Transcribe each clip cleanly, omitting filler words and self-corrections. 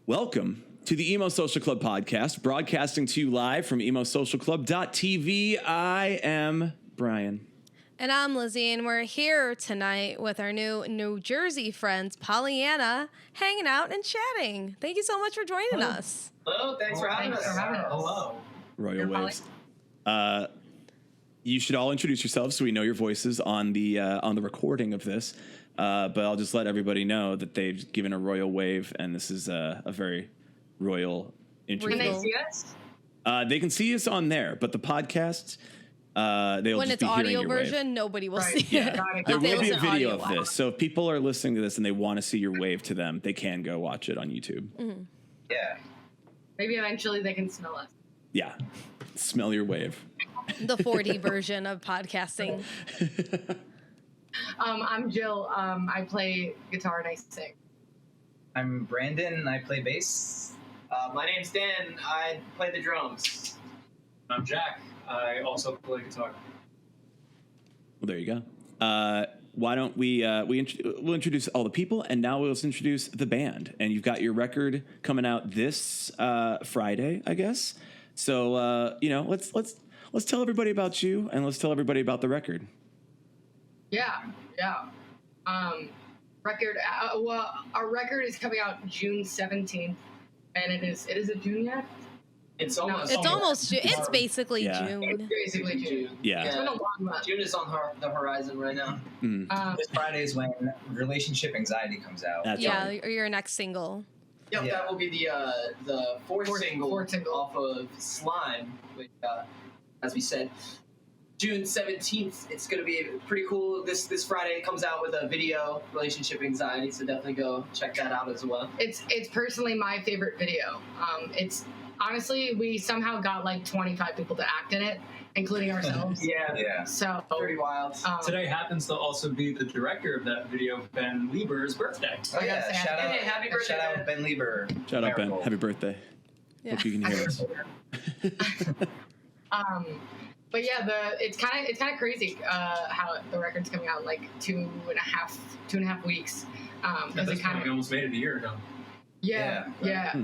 Welcome to the Emo Social Club podcast, broadcasting to you live from emosocialclub.tv. I am Brian. And I'm Lizzie, and we're here tonight with our New Jersey friends, Pollyanna, hanging out and chatting. Thank you so much for joining us. Hello, thanks for having us. Hello. Royal Waves. You should all introduce yourselves so we know your voices on the recording of this. But I'll just let everybody know that they've given a royal wave, and this is a very royal interview. Can they see us? They can see us on there, but the podcast, they'll when just it's be hearing audio your version, wave. nobody will Right. see Yeah. it. There If they will be a listen video audio, of this, so if people are listening to this and they want to see your wave to them, they can go watch it on YouTube. Mm-hmm. Yeah. Maybe eventually they can smell us. Yeah, smell your wave. The 4D version of podcasting. I'm Jill. I play guitar and I sing. I'm Brandon. I play bass. My name's Dan. I play the drums. I'm Jack. I also play guitar. Well, there you go. Why don't we'll introduce all the people, and now we'll introduce the band. And you've got your record coming out this Friday, I guess. So let's tell everybody about you, and let's tell everybody about the record. Yeah. Record. Well, our record is coming out June 17th, and it is it June yet? It's almost. It's basically Yeah. June. It's basically June. Yeah. It's been a long month. June is on the horizon right now. This Friday is when Relationship Anxiety comes out. That's Yeah, right. or your next single. Yep, Yeah. that will be the fourth single off off of Slime, which, as we said, June 17th. It's going to be pretty cool. This Friday it comes out with a video, Relationship Anxiety, so definitely go check that out as well. It's personally my favorite video. It's honestly, we somehow got like 25 people to act in it, including ourselves. Yeah. So Pretty wild. Today happens to also be the director of that video, Ben Lieber's birthday. Oh yeah! gotta say Shout out! Hey, happy birthday, Shout out Ben Lieber. Shout out, Ben. Miracle. Happy birthday. Yeah. Hope you can hear us. But yeah, it's kind of crazy how the record's coming out in like two and a half weeks. That's It kind we of almost made it a year ago. yeah.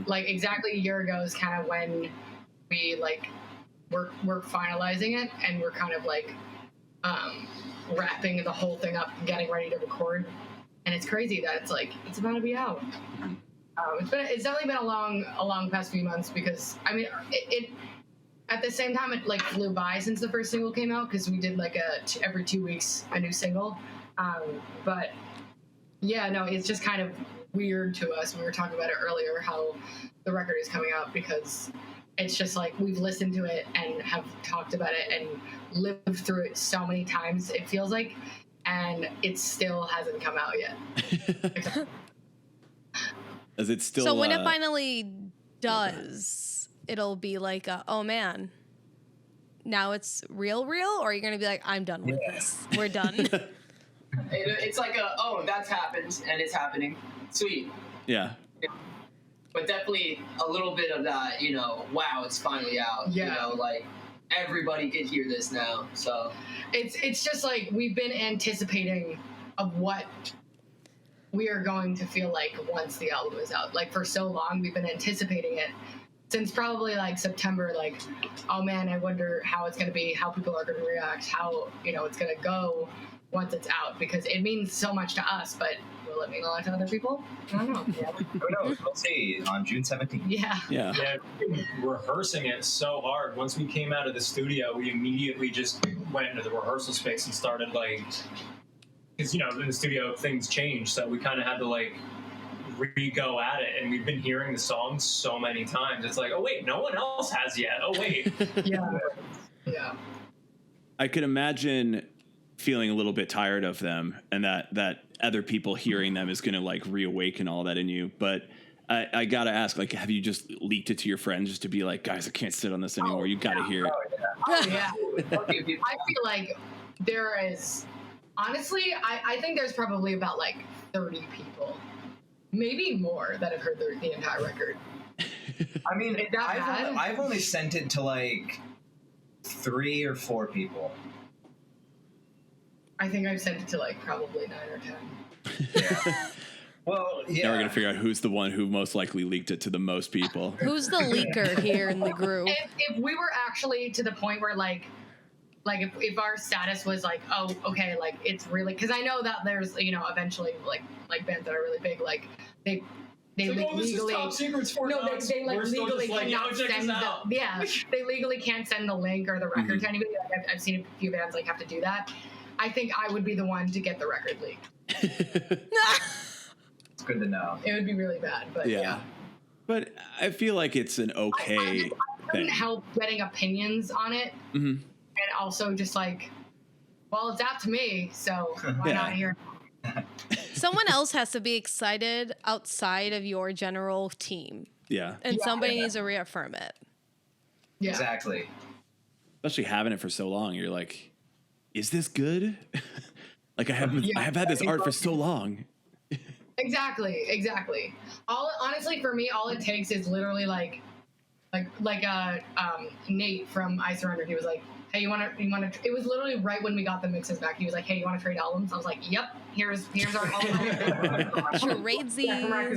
Like exactly a year ago is kind of when we like we're finalizing it, and we're kind of like wrapping the whole thing up and getting ready to record. And it's crazy that it's about to be out. It's definitely been a long past few months, because I mean it at the same time it like flew by since the first single came out, because we did like every 2 weeks a new single. But yeah, no, it's just kind of weird to us. We were talking about it earlier, how the record is coming out, because it's just like we've listened to it and have talked about it and lived through it so many times, it feels like, and it still hasn't come out yet. As it's still. So when it finally does, it'll be like, oh man, now it's real, or are you going to be like, I'm done with this. We're done. It's like that's happened and it's happening. Sweet. Yeah. But definitely a little bit of that, wow, it's finally out. Yeah. Like everybody can hear this now. So It's just like we've been anticipating of what we are going to feel like once the album is out. Like for so long, we've been anticipating it since probably like September. Like, oh man, I wonder how it's going to be, how people are going to react, how it's going to go once it's out, because it means so much to us. But will it mean a lot to other people? I don't know. Yeah. Who knows? We'll see on June 17th. Yeah. Yeah. Yeah, rehearsing it so hard. Once we came out of the studio, we immediately just went into the rehearsal space and started because in the studio things change, so we kind of had to re-go at it, and we've been hearing the songs so many times. It's like, oh wait, no one else has yet. Oh wait. Yeah. I could imagine feeling a little bit tired of them, and that other people hearing them is going to reawaken all that in you. But I gotta ask, have you just leaked it to your friends just to be like, guys, I can't sit on this anymore. You got to hear it. Oh, yeah. I feel like there is, honestly, I think there's probably about 30 people, maybe more, that have heard the entire record. I mean, Is that bad? I've only sent it to 3 or 4 people. I think I've sent it to probably 9 or 10. Yeah. Well, yeah. Now we're gonna figure out who's the one who most likely leaked it to the most people. Who's the leaker here in the group? If we were actually to the point where like if our status was like, oh, okay, like it's really, because I know that there's, you know, eventually like bands that are really big, like they like, legally top secrets for no, dogs. they like We're still legally just like, yo, cannot check send this out. they legally can't send the link or the record to anybody. Like, I've seen a few bands like have to do that. I think I would be the one to get the record leaked. It's good to know. It would be really bad, but yeah. But I feel like it's an okay I couldn't thing. help getting opinions on it. Mhm. And also just like, well, it's out to me, so why Yeah. not here? Someone else has to be excited outside of your general team, Yeah. and somebody needs to reaffirm it. Yeah. Exactly. Especially having it for so long, you're like, is this good? Like I have had this art for so long. Exactly. Honestly, for me, all it takes is literally like Nate from I Surrender. He was like, hey, you want to, it was literally right when we got the mixes back. He was like, hey, you want to trade albums? I was like, yep, here's our album. Charades. Yeah. I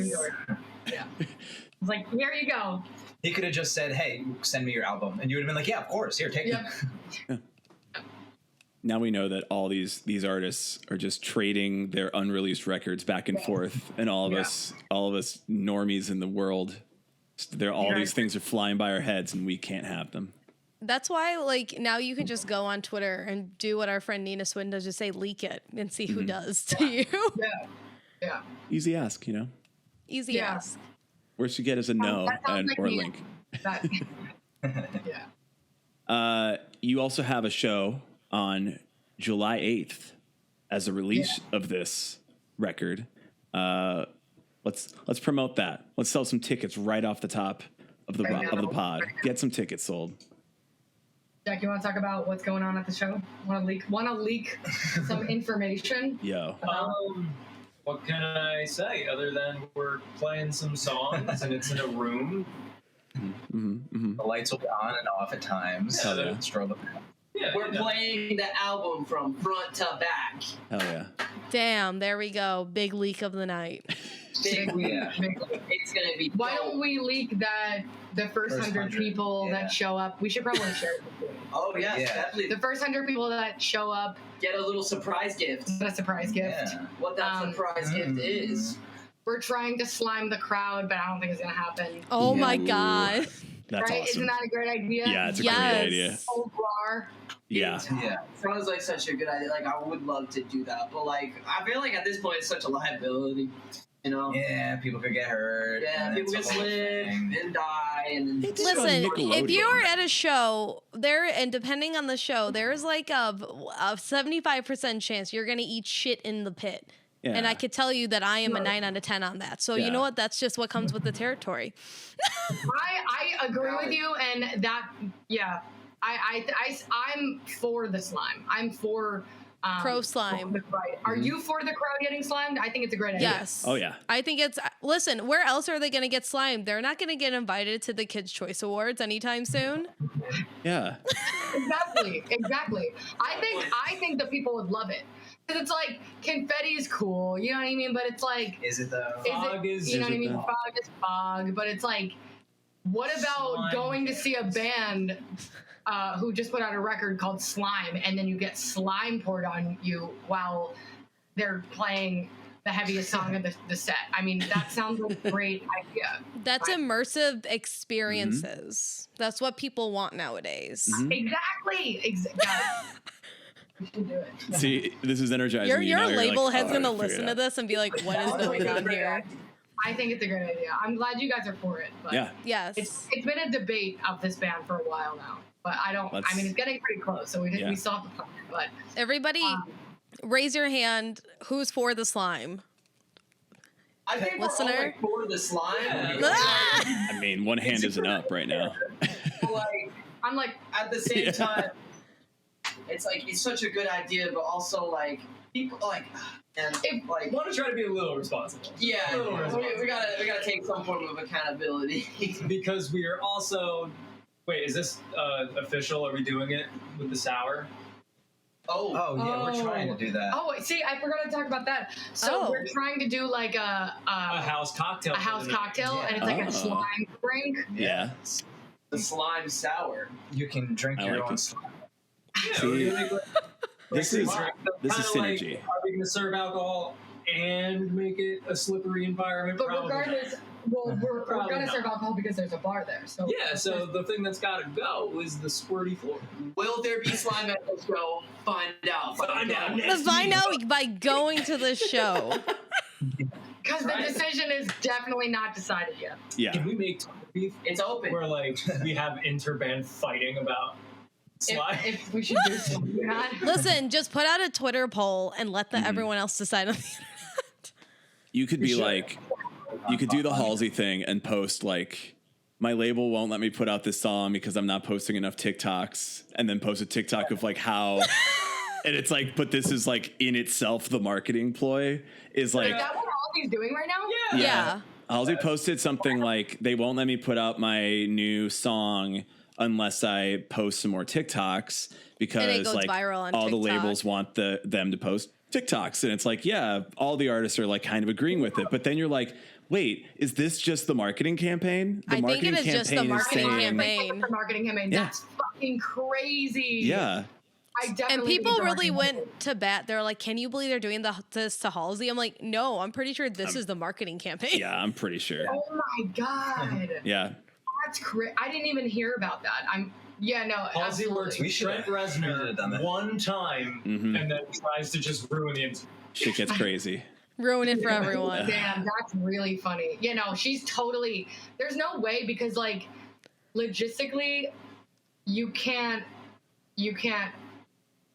was like, here you go. He could have just said, hey, send me your album. And you would have been like, yeah, of course. Here, take Yep. it. Now we know that all these artists are just trading their unreleased records back and forth, and all of us normies in the world, these things are flying by our heads, and we can't have them. That's why, like, now you can just go on Twitter and do what our friend Nina Swin does, just say leak it and see who does to you. Yeah. Easy ask, you know. Easy Yeah. ask. Worst you get is a no That sounds like or a me. link. That, yeah. You also have a show on July 8th as a release of this record. Let's promote that. Let's sell some tickets right off the top of the pod. Get some tickets sold. Jack, you want to talk about what's going on at the show? Want to leak some information? Yo. What can I say other than we're playing some songs and it's in a room? The lights will be on and off at times. Hell yeah. Stroll up. Yeah, We're playing the album from front to back. Hell yeah. Damn, there we go. Big leak of the night. Big, Yeah. It's gonna be. Why dope. don't we leak that the first 100 people yeah. that show up? We should probably share it with you. Oh yes, Yeah. definitely. The first 100 people that show up Get a little surprise gift. get a surprise gift. Yeah. What that surprise gift is. We're trying to slime the crowd, but I don't think it's gonna happen. Oh my Ooh. God. That's right? awesome. Isn't that a great idea? Yeah, it's a Yes. great idea. Old bar. Yeah. Yeah. Sounds like such a good idea. Like I would love to do that, but like I feel like at this point it's such a liability. You know? Yeah, people could get hurt. Yeah, and people it's get a whole slip thing. and die, and then Listen, if Nickelodeon. you're at a show there, and depending on the show, there's like a 75% chance you're gonna eat shit in the pit. Yeah. And I could tell you that I am a 9 out of 10 on that. So Yeah. you know what? That's just what comes with the territory. I agree with you, and that I'm for the slime. I'm for Pro slime. the crowd. Are you for the crowd getting slimed? I think it's a great idea. Yes. Oh yeah. I think it's, listen, where else are they going to get slimed? They're not going to get invited to the Kids' Choice Awards anytime soon. Yeah. Exactly. I think the people would love it. Because it's like, confetti is cool, you know what I mean? But it's like, Is it though? Fog is- you know what I is it mean? though? Fog is fog, but it's like, what about Slime going to see a band who just put out a record called Slime, and then you get slime poured on you while they're playing the heaviest song of the set? I mean, that sounds like a great idea. That's immersive experiences. That's what people want nowadays. Exactly. We should do it. See, this is energizing. Your me. Now you're label like, head's oh, gonna I figured listen it to out. this and be like, what is going on here? I think it's a great idea. I'm glad you guys are for it. But Yeah. Yes. It's been a debate of this band for a while now. But I mean, it's getting pretty close, so Yeah. we still have to plan it. But Everybody, raise your hand. Who's for the slime? I think Listener? we're all like for the slime. Ah! I mean, one hand isn't up right now. But, like I'm like, at the same Yeah. time, it's like it's such a good idea, but also like people like and like I want to try to be a little responsible. yeah, A little we responsible. gotta take some form of accountability. Because we are also. Wait, is this official? Are we doing it with the sour? Oh yeah, we're trying to do that. Oh, see, I forgot to talk about that. So we're trying to do like a house cocktail. And it's like a slime drink. Yeah. The slime sour. You can drink your like own it. slime. See, this is synergy. Are we going to serve alcohol and make it a slippery environment? But Probably regardless, we're Probably gonna not. serve alcohol because there's a bar there. So Yeah, so the thing that's got to go is the squirty floor. Will there be slime at the show? Find out. Find out. Let's find out by going to the show. because the decision is definitely not decided yet. Yeah. Can we make Taco beef It's open. where like we have interband fighting about slime? If we should do something like that. Listen, just put out a Twitter poll and let everyone else decide on the internet. You could be like, you could do the Halsey thing and post like, my label won't let me put out this song because I'm not posting enough TikToks, and then post a TikTok of like how, and it's like, but this is like in itself the marketing ploy is like, Is that what Halsey's doing right now? Yeah. Halsey posted something like, they won't let me put out my new song unless I post some more TikToks because goes like viral on all the TikTok. labels want them to post TikToks. And it's like, yeah, all the artists are like kind of agreeing with it. But then you're like, wait, is this just the marketing campaign? The I think it is just the marketing campaign. The marketing campaign. Yeah. That's fucking crazy. Yeah. I definitely And think people it's a really marketing went to bat. They're like, can you believe they're doing this to Halsey? I'm like, no, I'm pretty sure this is the marketing campaign. Yeah, I'm pretty sure. Oh my god. Yeah. That's crazy. I didn't even hear about that. Halsey absolutely. works with Trent should've done that. Reznor one time Mhm. and then tries to just ruin the entire. Shit gets crazy. Ruin it for everyone. Damn, that's really funny. She's totally. There's no way because like, logistically, you can't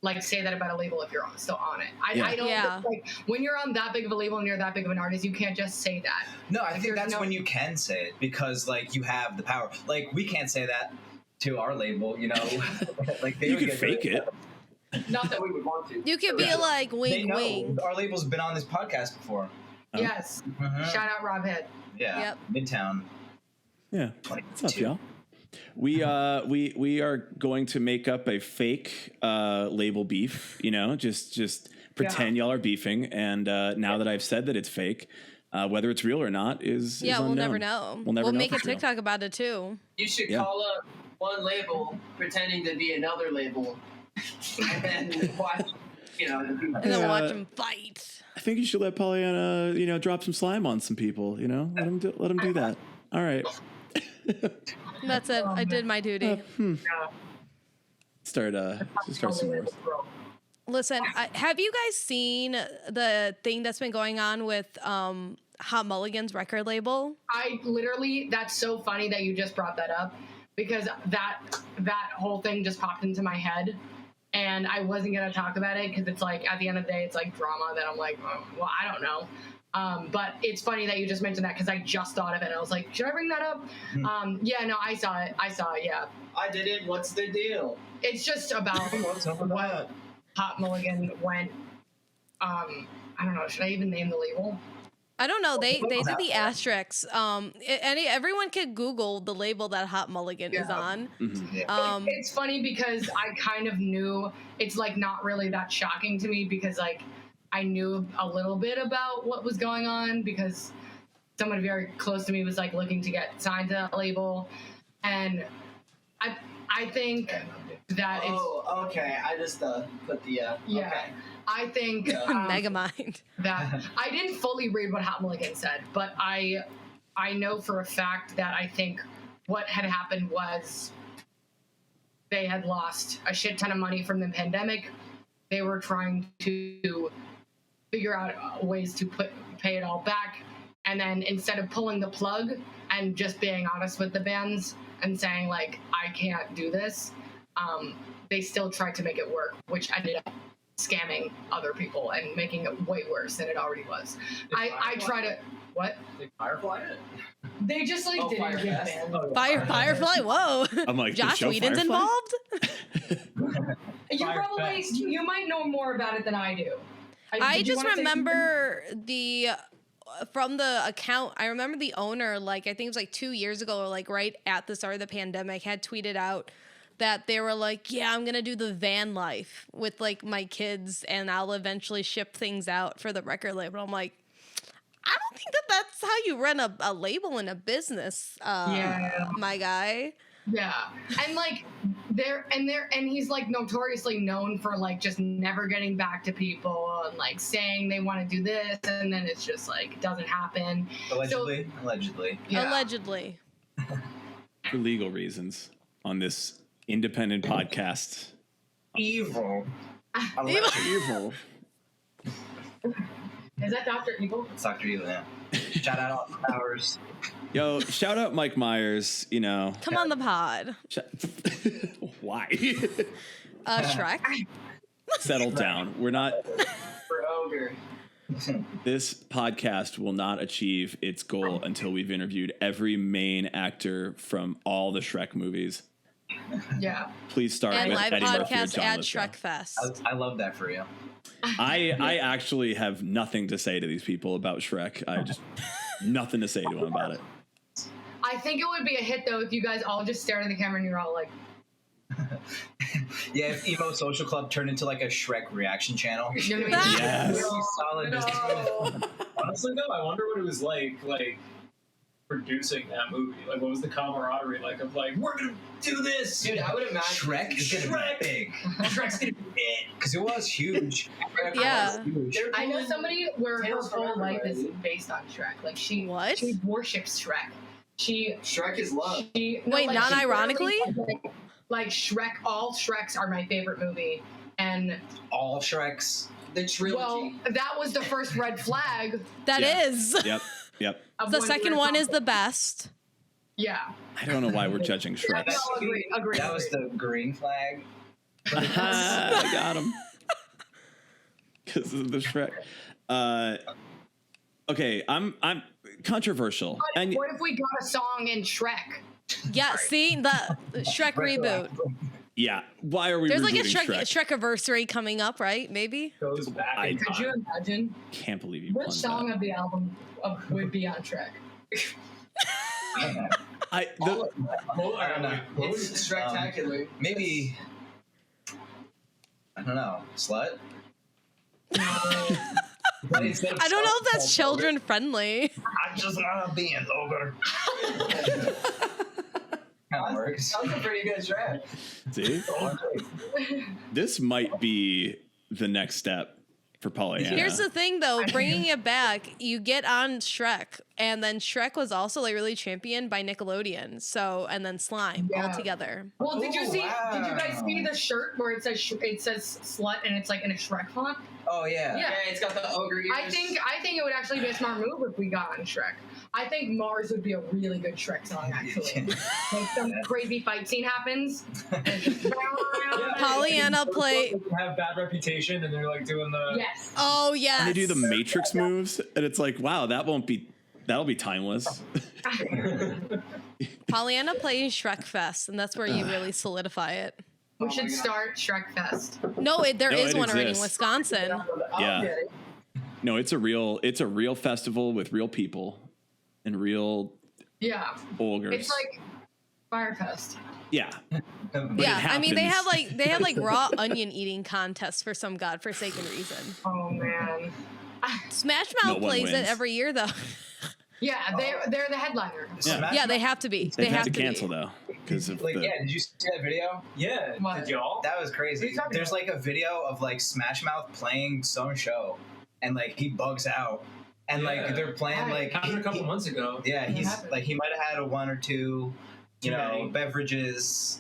like say that about a label if you're still on it. I don't like when you're on that big of a label and you're that big of an artist, you can't just say that. No, I Like, think there's that's when you can say it because like you have the power. Like we can't say that to our label, you know. Like they You would could get fake really- it. Not that we would want to. You could be like, They wink, know wink. our label's been on this podcast before. Yes. Shout out Rob Head. Yeah. Yep. Midtown. Yeah. What's up, y'all? We are going to make up a fake label beef, just pretend y'all are beefing. And now that I've said that it's fake, whether it's real or not is Yeah, we'll unknown. never know. We'll never know make for a sure. TikTok about it too. You should Yeah. call up one label pretending to be another label, and then watch. And then watch them fight. I think you should let Pollyanna, drop some slime on some people. Let him do that. All right. That's it. I did my duty. Start some more. Listen, have you guys seen the thing that's been going on with Hot Mulligan's record label? That's so funny that you just brought that up because that whole thing just popped into my head and I wasn't going to talk about it because it's like at the end of the day, it's like drama that I'm like, oh, well, I don't know. But it's funny that you just mentioned that because I just thought of it and I was like, should I bring that up? Yeah, no, I saw it. Yeah. I did it. What's the deal? It's just about what Hot Mulligan went. I don't know. Should I even name the label? I don't know. They did the asterisks. Everyone could Google the label that Hot Mulligan is on. Mm-hmm. It's funny because I kind of knew it's like not really that shocking to me because like I knew a little bit about what was going on because someone very close to me was like looking to get signed to that label, and I think that it's Oh, okay. I just put the yeah. Okay. I think Megamind. that I didn't fully read what Hot Mulligan said, but I know for a fact that I think what had happened was they had lost a shit ton of money from the pandemic. They were trying to figure out ways to pay it all back, and then instead of pulling the plug and just being honest with the bands and saying like I can't do this, they still tried to make it work, which ended up scamming other people and making it way worse than it already was. I try to what? They Firefly it? They just like didn't give Firefest? bands. Firefly. Whoa. I'm like, the Josh show Whedon's Firefly? involved. You might know more about it than I do. I Did you just wanna say remember from the account, I remember the owner, like, I think it was like 2 years ago or like right at the start of the pandemic, had tweeted out that they were like, yeah, I'm gonna do the van life with like my kids, and I'll eventually ship things out for the record label. I'm like, I don't think that's how you run a label in a business, my guy. Yeah, and like and he's like notoriously known for like just never getting back to people and like saying they want to do this, and then it's just like it doesn't happen. Allegedly. Yeah. Allegedly. For legal reasons on this independent podcast. Evil. Evil. Is that Dr. Evil? It's Dr. Evil, yeah. Shout out all the powers. Yo, shout out Mike Myers, you know. Come on the pod. Why? Shrek. Settle down. We're not. For Ogre. This podcast will not achieve its goal until we've interviewed every main actor from all the Shrek movies. Yeah. Please start And with live Eddie Murphy or podcast John at Lithgow. Shrek Fest. I love that for you. I actually have nothing to say to these people about Shrek. I just nothing to say to them about it. I think it would be a hit though if you guys all just stared at the camera and you're all like, Yeah, if Emo Social Club turned into like a Shrek reaction channel. you know what I mean? Yes. Really solid. No. Honestly, though, I wonder what it was like producing that movie. Like, what was the camaraderie like of like, we're gonna do this? Dude, I would imagine. Shrek is gonna Shrek. be big Shrek's gonna be it. because it was huge. Yeah. They're I know doing somebody where her Tales from whole life is Everywhere. based on Shrek. Like she What? worships Shrek. Shrek is love. Wait, she non-ironically? literally, like Shrek, all Shreks are my favorite movie. And All Shreks. The trilogy. well, that was the first red flag. That Yeah. is. Yep. Of The when we second were one is talking. the best. Yeah. I don't know why we're judging Shrek. No, agree. That was the green flag. I got him. Because of the Shrek. Okay, I'm controversial. But And what if we got a song in Shrek? Yeah, see the Shrek reboot. yeah, why are we There's like a rebooting Shrek Shrek-iversary coming up, right? Maybe. Goes back. I- in Could you time. imagine Can't believe you which won song that. of the album would be on Shrek? Well, I don't know. It's spectacular. Maybe. I don't know. Slut. But instead of I don't know slut, if that's it's children friendly. I just wanna be an ogre. Kind of works. Sounds a pretty good track. See? This might be the next step for Pollyanna. Here's the thing, though, bringing it back, you get on Shrek, and then Shrek was also like really championed by Nickelodeon. So, and then Slime all Yeah. together. Well, did you Oh, see? Did you guys wow. see the shirt where it says slut and it's like in a Shrek font? Oh yeah. Yeah. Yeah, it's got the ogre ears. I think it would actually be a smart move if we got on Shrek. I think Mars would be a really good Shrek song, actually. Like some crazy fight scene happens. And it's just Pollyanna play. Have bad reputation, and they're like doing the. yes. Oh, yes. And they do the Matrix moves, and it's like, wow, that'll be timeless. Pollyanna plays Shrek Fest, and that's where you really solidify it. We should start Shrek Fest. No, there No, is it one already in exists. Wisconsin. Yeah. No, it's a real festival with real people and real Yeah. ogres. It's like Firefest. yeah. But Yeah, it I mean they happens. have like raw onion eating contests for some godforsaken reason. Oh man. Smash No Mouth one plays wins. it every year though. Yeah, they're the headliner. Yeah. Yeah, they have to be. They They've have had to to cancel be. though because of Like, the. yeah, did you see that video? Yeah. What? Did y'all? That was What are crazy. you talking There's about? like a video of like Smash Mouth playing some show, and like he bugs out, and Yeah. like they're playing Right. like Happened a couple months ago. yeah, What he's happened? like he might have had a one or two, Too many. beverages.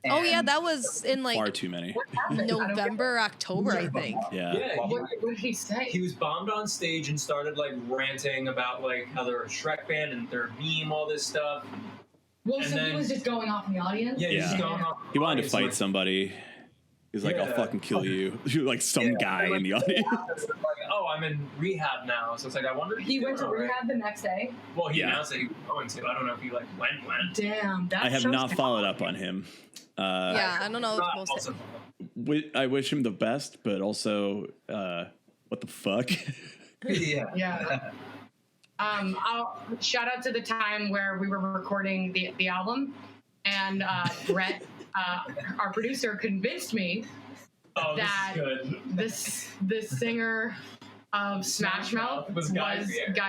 Oh yeah, and- that was in Far like too many. What happened? I don't get November, October, I think. Yeah. Yeah. What did he say? He was bombed on stage and started like ranting about like how they're a Shrek fan and they're a meme, all this stuff. Well, and so he then- was just going off in the audience? Yeah, he's just Yeah. going off. He wanted to It's fight like- somebody. He's like, I'll Yeah. fucking kill you. You're like some guy in the audience. Like, oh, I'm in rehab now. So it's like, I wonder if He he's went to doing all right. rehab the next day? Well, he Yeah. announced that he was going to. I don't know if he like went. Damn, that I have shows not talent. followed up on him. Yeah, I don't know. Not If most also- I wish him the best, but also, what the fuck? yeah. Yeah. I'll shout out to the time where we were recording the album, and Brett our producer convinced me Oh, that this is good. this singer of Smash Mouth was Guy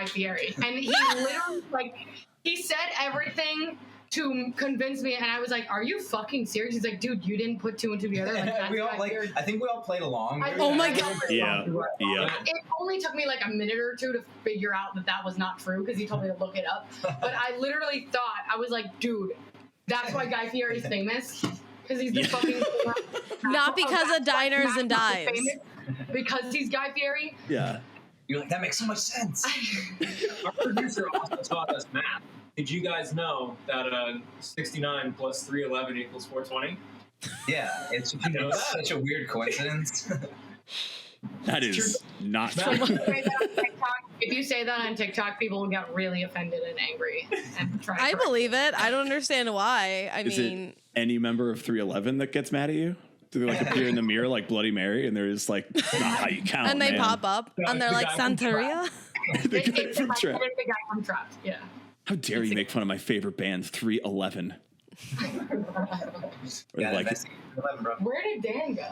Fieri. And he literally, like, he said everything to convince me, and I was like, "Are you fucking serious?" He's like, "Dude, you didn't put two and two together." Like, that's we all Guy like. Fieri. I think we all played along. Oh my God. Yeah. It only took me like a minute or two to figure out that was not true because he told me to look it up. But I literally thought, I was like, dude, that's why Guy Fieri's famous. Because he's the fucking... Not because of diners and dives. Because he's Guy Fieri. Yeah. You're like, that makes so much sense. Our producer also taught us math. Did you guys know that 69 plus 311 equals 420? Yeah, it's such a weird coincidence. That is not true. If you say that on TikTok, people will get really offended and angry. And try I believe it. I don't understand why. I Is mean, it any member of 311 that gets mad at you? Do they like appear in the mirror like Bloody Mary and they're just like, that's not how you count, and they man. pop up and they're the like, guy from Santeria? The guy It's from the Shrek. guy from Trapped, yeah. How dare you make fun of my favorite band, 311? Yeah, Like, that's 11, bro. Where did Dan go?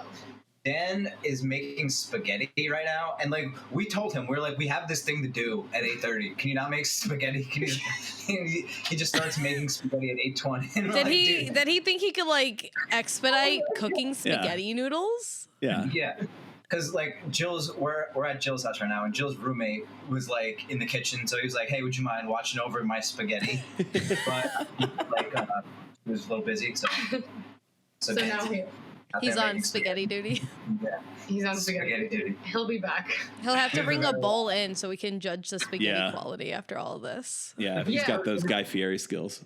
Dan is making spaghetti right now, and like we told him, we're like, we have this thing to do at 8:30. Can you not make spaghetti? Can you? He just starts making spaghetti at 8:20. Did he think he could like expedite cooking spaghetti noodles? yeah. Yeah, because like we're at Jill's house right now, and Jill's roommate was like in the kitchen, so he was like, "Hey, would you mind watching over my spaghetti?" But like he was a little busy, so now He's on spaghetti duty. Yeah, he's on spaghetti duty. He'll be back. He'll have to bring a bowl in so we can judge the spaghetti Yeah. quality after all of this. Yeah, he's got those Guy Fieri skills.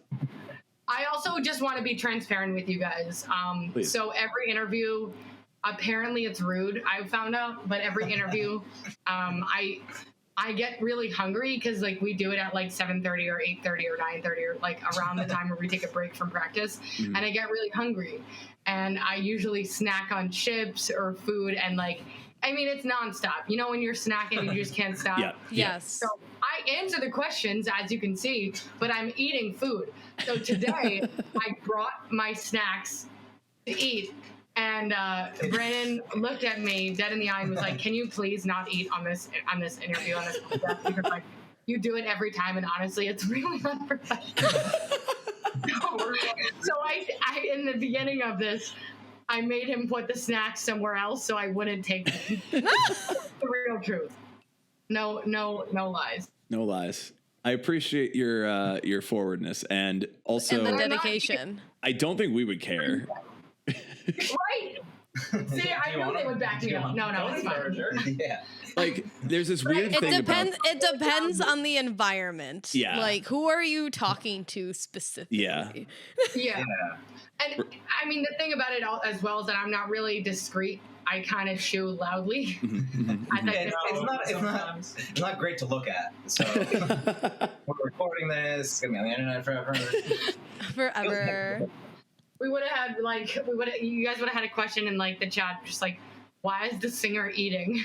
I also just want to be transparent with you guys. Please. So every interview, apparently it's rude, I found out, but every interview, I get really hungry because like we do it at like 7:30 or 8:30 or 9:30 or like around the time where we take a break from practice, and I get really hungry, and I usually snack on chips or food, and like, I mean, it's nonstop. You know, when you're snacking, and you just can't stop. Yeah. Yes. So I answer the questions, as you can see, but I'm eating food. So today I brought my snacks to eat, and Brandon looked at me dead in the eye and was like, "Can you please not eat on this interview on this podcast?" Because like you do it every time, and honestly, it's really unprofessional. So I in the beginning of this, I made him put the snacks somewhere else so I wouldn't take them. That's the real truth. No lies. No lies. I appreciate your forwardness, and also And the dedication. I don't think we would care. Right. See, I knew they would back me up. No, it's fine. Yeah. Like, there's this weird It thing depends. about... It depends on the environment. Yeah. Like, who are you talking to specifically? Yeah. Yeah. And I mean, the thing about it all, as well, is that I'm not really discreet. I kind of chew loudly. It's not great to look at. So we're recording this. It's gonna be on the internet forever. Forever. We would have had you guys would have had a question in like the chat, just like, why is the singer eating?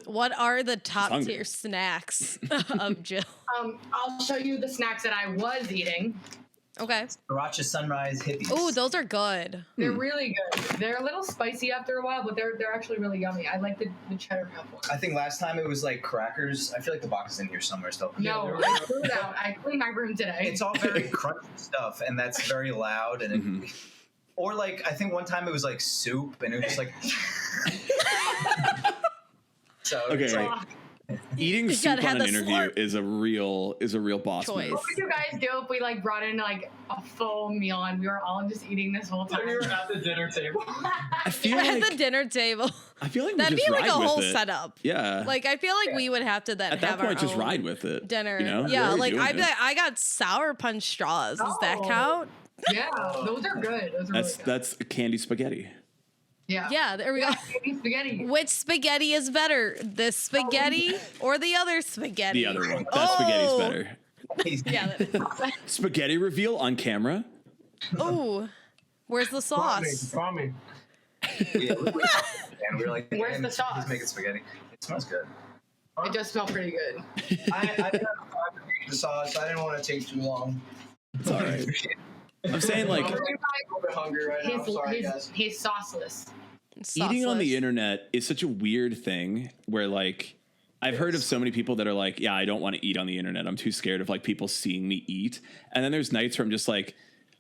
What are the top Hungry. tier snacks of Jill? I'll show you the snacks that I was eating. Okay. Sriracha Sunrise Hippies. Oh, those are good. They're really good. They're a little spicy after a while, but they're actually really yummy. I like the cheddar cup one. I think last time it was like crackers. I feel like the box is in here somewhere still. No, I threw it out. I cleaned my room today. It's all very crunchy stuff, and that's very loud. And or like I think one time it was like soup, and it was just like. So Okay. it's like, Eating You soup gotta have on an the interview slurp. is a real boss Choice. move. What would you guys do if we like brought in like a full meal and we were all just eating this whole time? We were at the dinner table. I feel At like the dinner table. I feel like we That'd just be like a ride with whole it. setup. Yeah. Like, I feel like we would have to then at have that point, our just own ride with it. dinner. You know? Yeah, You're like doing I'd be it. like, I got sour punch straws. Does that Oh. count? Yeah, those are good. Those are really good. That's candy spaghetti. Yeah. Yeah, there we go. Maybe spaghetti. Which spaghetti is better? This spaghetti or the other spaghetti? The other one. That spaghetti's Oh. better. Yeah. Spaghetti reveal on camera. Oh, where's the sauce? Farming. yeah, and we were like, Where's "Man, the sauce?" He's making spaghetti. It smells good. It does smell pretty good. I got the sauce. I didn't want to take too long. It's all right. I'm saying like bit hungry right now. Sorry, guys. He's sauceless. Eating on Sauceless. the internet is such a weird thing where like I've heard of so many people that are like, yeah, I don't want to eat on the internet. I'm too scared of like people seeing me eat. And then there's nights where I'm just like,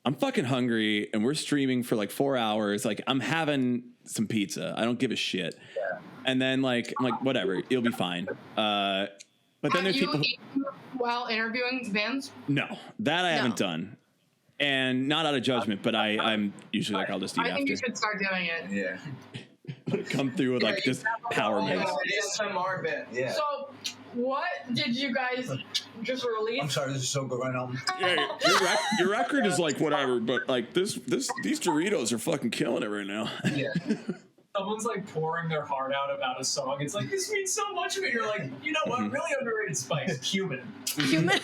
I'm fucking hungry and we're streaming for like 4 hours. Like I'm having some pizza. I don't give a shit. Yeah. And then like, I'm like, whatever, it'll be fine. But then Have there's you people. eaten while interviewing bands? No, that I haven't done. And not out of judgment, but I'm usually like, I'll just eat I think after. you should start doing it. Yeah. Come through with like just power Yeah, moves. it is ASMR bit. Yeah. So, what did you guys just release? I'm sorry, this is so good right now. Yeah, your record is like whatever, but like these Doritos are fucking killing it right now. Yeah. Someone's like pouring their heart out about a song. It's like, this means so much to me. You're like, you know what? Really underrated spice. Cumin. Human.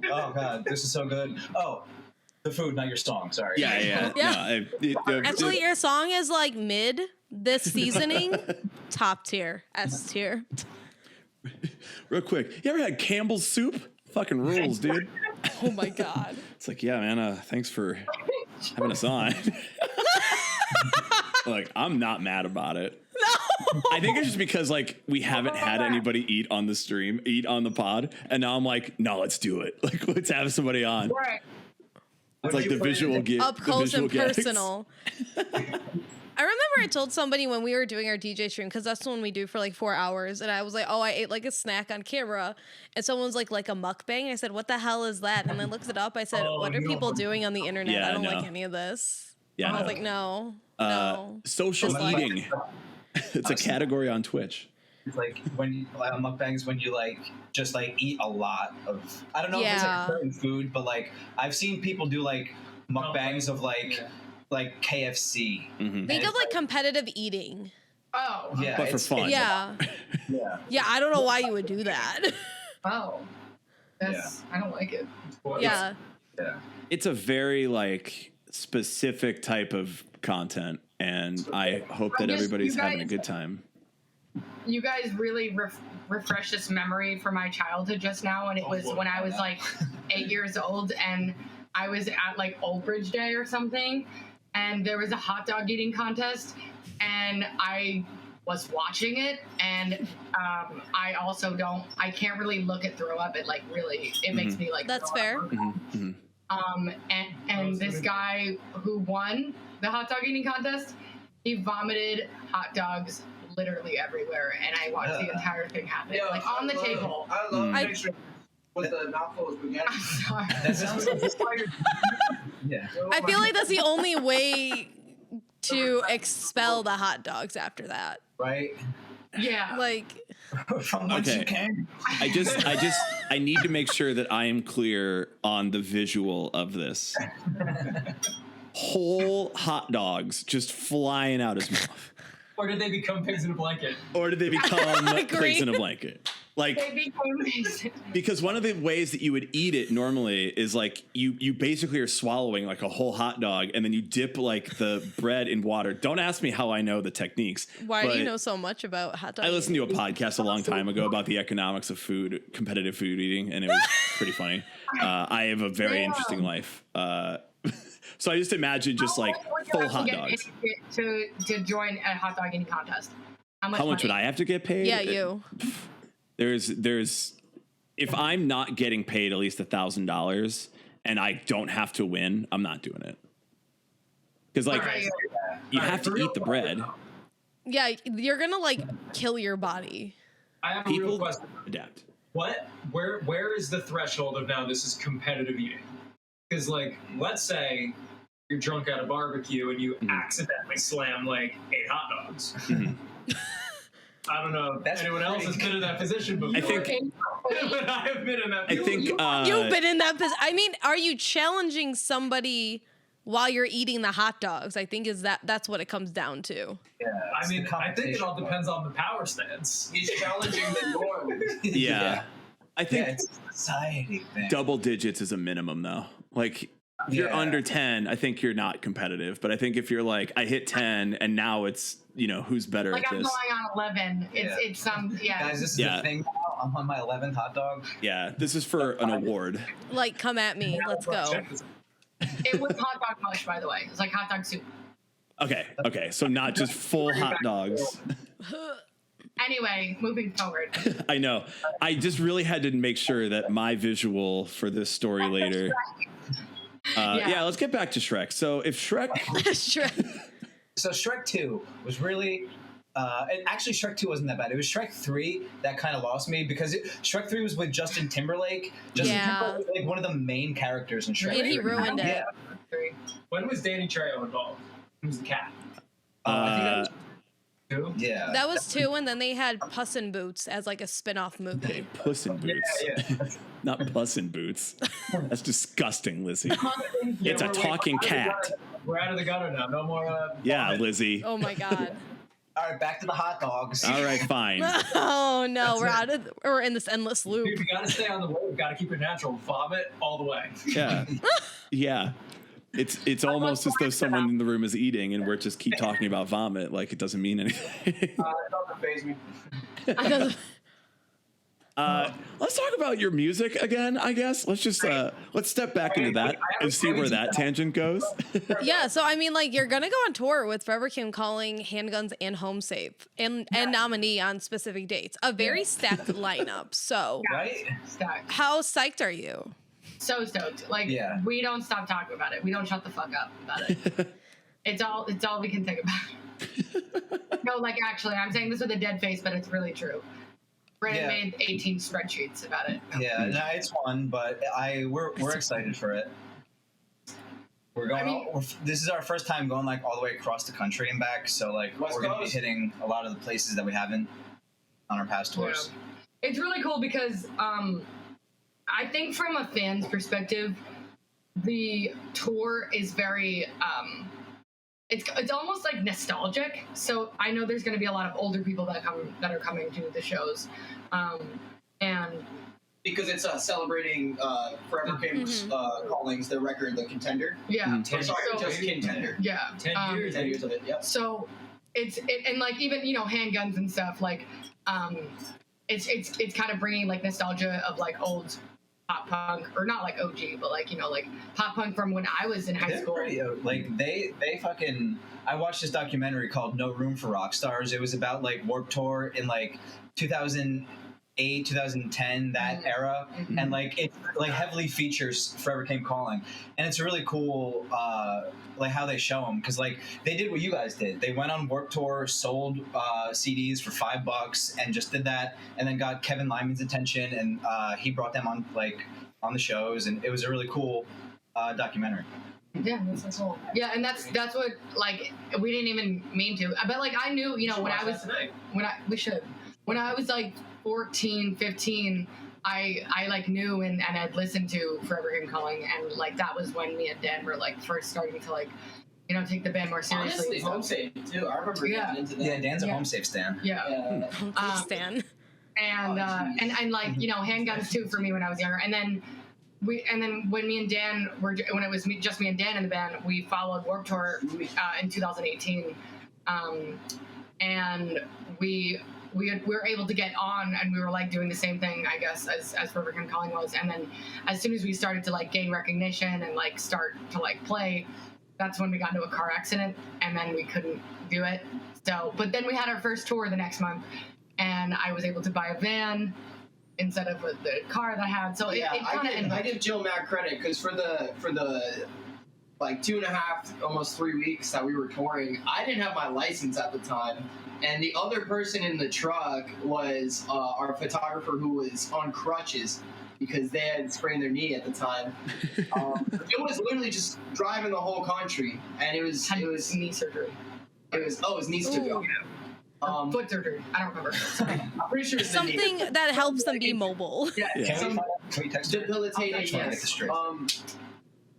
Oh god, this is so good. Oh, the food, not your song. Sorry. Yeah. No, Actually, your song is like mid. This seasoning, top tier, S tier. real quick, you ever had Campbell's soup? Fucking rules, dude. Oh my god. It's like, yeah, man. Thanks for having us on. Like, I'm not mad about it. No. I think it's just because like we haven't had anybody eat on the pod, and now I'm like, no, let's do it. Like, let's have somebody on. Right. It's like the visual get Up close and gags. personal. I remember I told somebody when we were doing our DJ stream, because that's the one we do for like 4 hours, and I was like, oh, I ate like a snack on camera, and someone's like a mukbang. I said, what the hell is that? And I looked it up. I said, what are people doing on the internet? Yeah, I don't no. like any of this. Yeah, and I was no. like, no. Social Just like- eating. It's a category on Twitch. It's like when you like on mukbangs when you like just like eat a lot of I don't know if it's Yeah. like certain food, but like I've seen people do like mukbangs of like KFC. Mhm. Think of like competitive eating. Oh. Yeah, But for it's- fun. Yeah. Yeah. Yeah, I don't know why you would do that. Oh. That's. I don't like it. Yeah. Yeah. It's a very like specific type of content, and I hope that I'm just- everybody's you having a guys- good time. You guys really refreshed this memory from my childhood just now, and it was when I was like 8 years old, and I was at like Old Day or something, and there was a hot dog eating contest, and I was watching it, and I can't really look at throw up. It like really, it makes me like. That's throw fair. up. Mm-hmm. And this guy who won the hot dog eating contest, he vomited hot dogs literally everywhere, and I watched the entire thing happen, Yo, like on the table. I love picture with the mouthful of spaghetti. I'm sorry. That sounds yeah. I feel like that's the only way to expel the hot dogs after that. Right? Yeah. Like, From whence Okay. you came. I need to make sure that I am clear on the visual of this. Whole hot dogs just flying out his mouth. Or did they become pigs in a blanket? Or did they become Agree. pigs in a blanket? Like, They became amazing. because one of the ways that you would eat it normally is like you basically are swallowing like a whole hot dog, and then you dip like the bread in water. Don't ask me how I know the techniques. why do you but know so much about hot dogs? I listened to a podcast a long time ago about the economics of food, competitive food eating, and it was pretty funny. I have a very interesting life. So I just imagine just like How much would you full have to hot get dogs. paid to join a hot dog eating contest? How much would I have to get paid? Yeah, you. There's if I'm not getting paid at least $1,000 and I don't have to win, I'm not doing it. Because like Okay. you have to eat the bread. Yeah, you're gonna like kill your body. I have a real People question. adapt. Where is the threshold of now this is competitive eating? Because like, let's say you're drunk at a barbecue and you accidentally slam like 8 hot dogs. I don't know if That's anyone else has been in that position before. I think but I have been in that I position. think You've been in that position. I mean, are you challenging somebody while you're eating the hot dogs? I think that's what it comes down to. Yeah. I mean, I think it all competition. depends on the power stance. He's challenging the norm. yeah. I think Yeah, it's a society thing. double digits is a minimum though. Like if you're Yeah. under 10, I think you're not competitive. But I think if you're like, I hit 10 and now it's, who's better Like at I'm this? going on 11. It's some Guys, this is Yeah. the thing now. I'm on my 11th hot dog. Yeah, this is for an award. Like, come at me. Let's go. Check this out. It was hot dog mush, by the way. It's like hot dog soup. Okay. So not just full hot dogs. Anyway, moving forward. I know. I just really had to make sure that my visual for this story later. Yeah, let's get back to Shrek. So if Shrek. Shrek. So Shrek 2 was really, and actually Shrek 2 wasn't that bad. It was Shrek 3 that kind of lost me because Shrek 3 was with Justin Timberlake. Timberlake was like one of the main characters in Shrek. And he ruined it. Yeah. When was Danny Trejo involved? Who's the cat? I think that was Two? Yeah. That was 2, and then they had Puss in Boots as like a spin-off movie. Okay, Puss in Boots. Yeah. Not Puss in Boots. That's disgusting, Lizzie. Yeah, It's a talking cat. We're out of the gutter now. No more. Yeah, Lizzie. Oh my god. All right, back to the hot dogs. All right, fine. Oh no, we're in this endless loop. Dude, we gotta stay on the way. We gotta keep it natural. Vomit all the way. Yeah. Yeah. It's almost as though someone in the room is eating and we're just keep talking about vomit like it doesn't mean anything. It doesn't faze me. Let's talk about your music again, I guess. Let's just let's step back into that and see where that tangent goes. Yeah, so I mean, like, you're gonna go on tour with Forever Kim Calling, Handguns, and Home Safe, and nominee on specific dates. A very stacked lineup. So, Right? Stacked. how psyched are you? So stoked. Like, we don't stop talking about it. We don't shut the fuck up about it. It's all we can think about. No, like, actually, I'm saying this with a dead face, but it's really true. Brandon made 18 spreadsheets about it. Yeah, no, it's fun, but we're excited for it. We're going. This is our first time going like all the way across the country and back, so like we're going to be hitting a lot of the places that we haven't on our past tours. Yeah. It's really cool because I think from a fan's perspective, the tour is very it's almost like nostalgic. So I know there's going to be a lot of older people that are coming to the shows, and because it's celebrating Forever Kim's Callings, the record, The Contender. Yeah, Just Contender. Yeah, 10 years. 10 years of it. Yep. So and like even handguns and stuff like it's kind of bringing like nostalgia of like old pop punk, or not like OG, but like like pop punk from when I was in high school. Like they fucking. I watched this documentary called No Room for Rock Stars. It was about like Warped Tour in like 2008, 2010, that era, and like it like heavily features Forever Came Calling, and it's really cool like how they show them, because like they did what you guys did. They went on Warped Tour, sold CDs for $5 and just did that, and then got Kevin Lyman's attention, and he brought them on on the shows, and it was a really cool documentary. Yeah, that's cool. Yeah, and that's what like we didn't even mean to. But like I knew, when I was like 14, 15, I like knew and had listened to Forever Him Calling, and like that was when me and Dan were like first starting to like take the band more seriously. Honestly, Home Safe too. I remember getting into that. Yeah, Dan's a Home Safe stan. Yeah. Stan. And like handguns too for me when I was younger, and then when me and Dan when it was just me and Dan in the band, we followed Warped Tour in 2018, and we were able to get on, and we were like doing the same thing, I guess, as Forever Him Calling was. And then as soon as we started to like gain recognition and like start to like play, that's when we got into a car accident, and then we couldn't do it. So, but then we had our first tour the next month, and I was able to buy a van instead of the car that I had. So I give Jill mad credit, because for the like 2.5, almost 3 weeks that we were touring, I didn't have my license at the time, and the other person in the truck was our photographer, who was on crutches because they had sprained their knee at the time. Jill was literally just driving the whole country, and it was knee surgery. It was knee surgery. Foot surgery. I don't remember. I'm pretty sure it's Something that helps them be mobile. Yeah. Can we text her? Debilitating. Yes.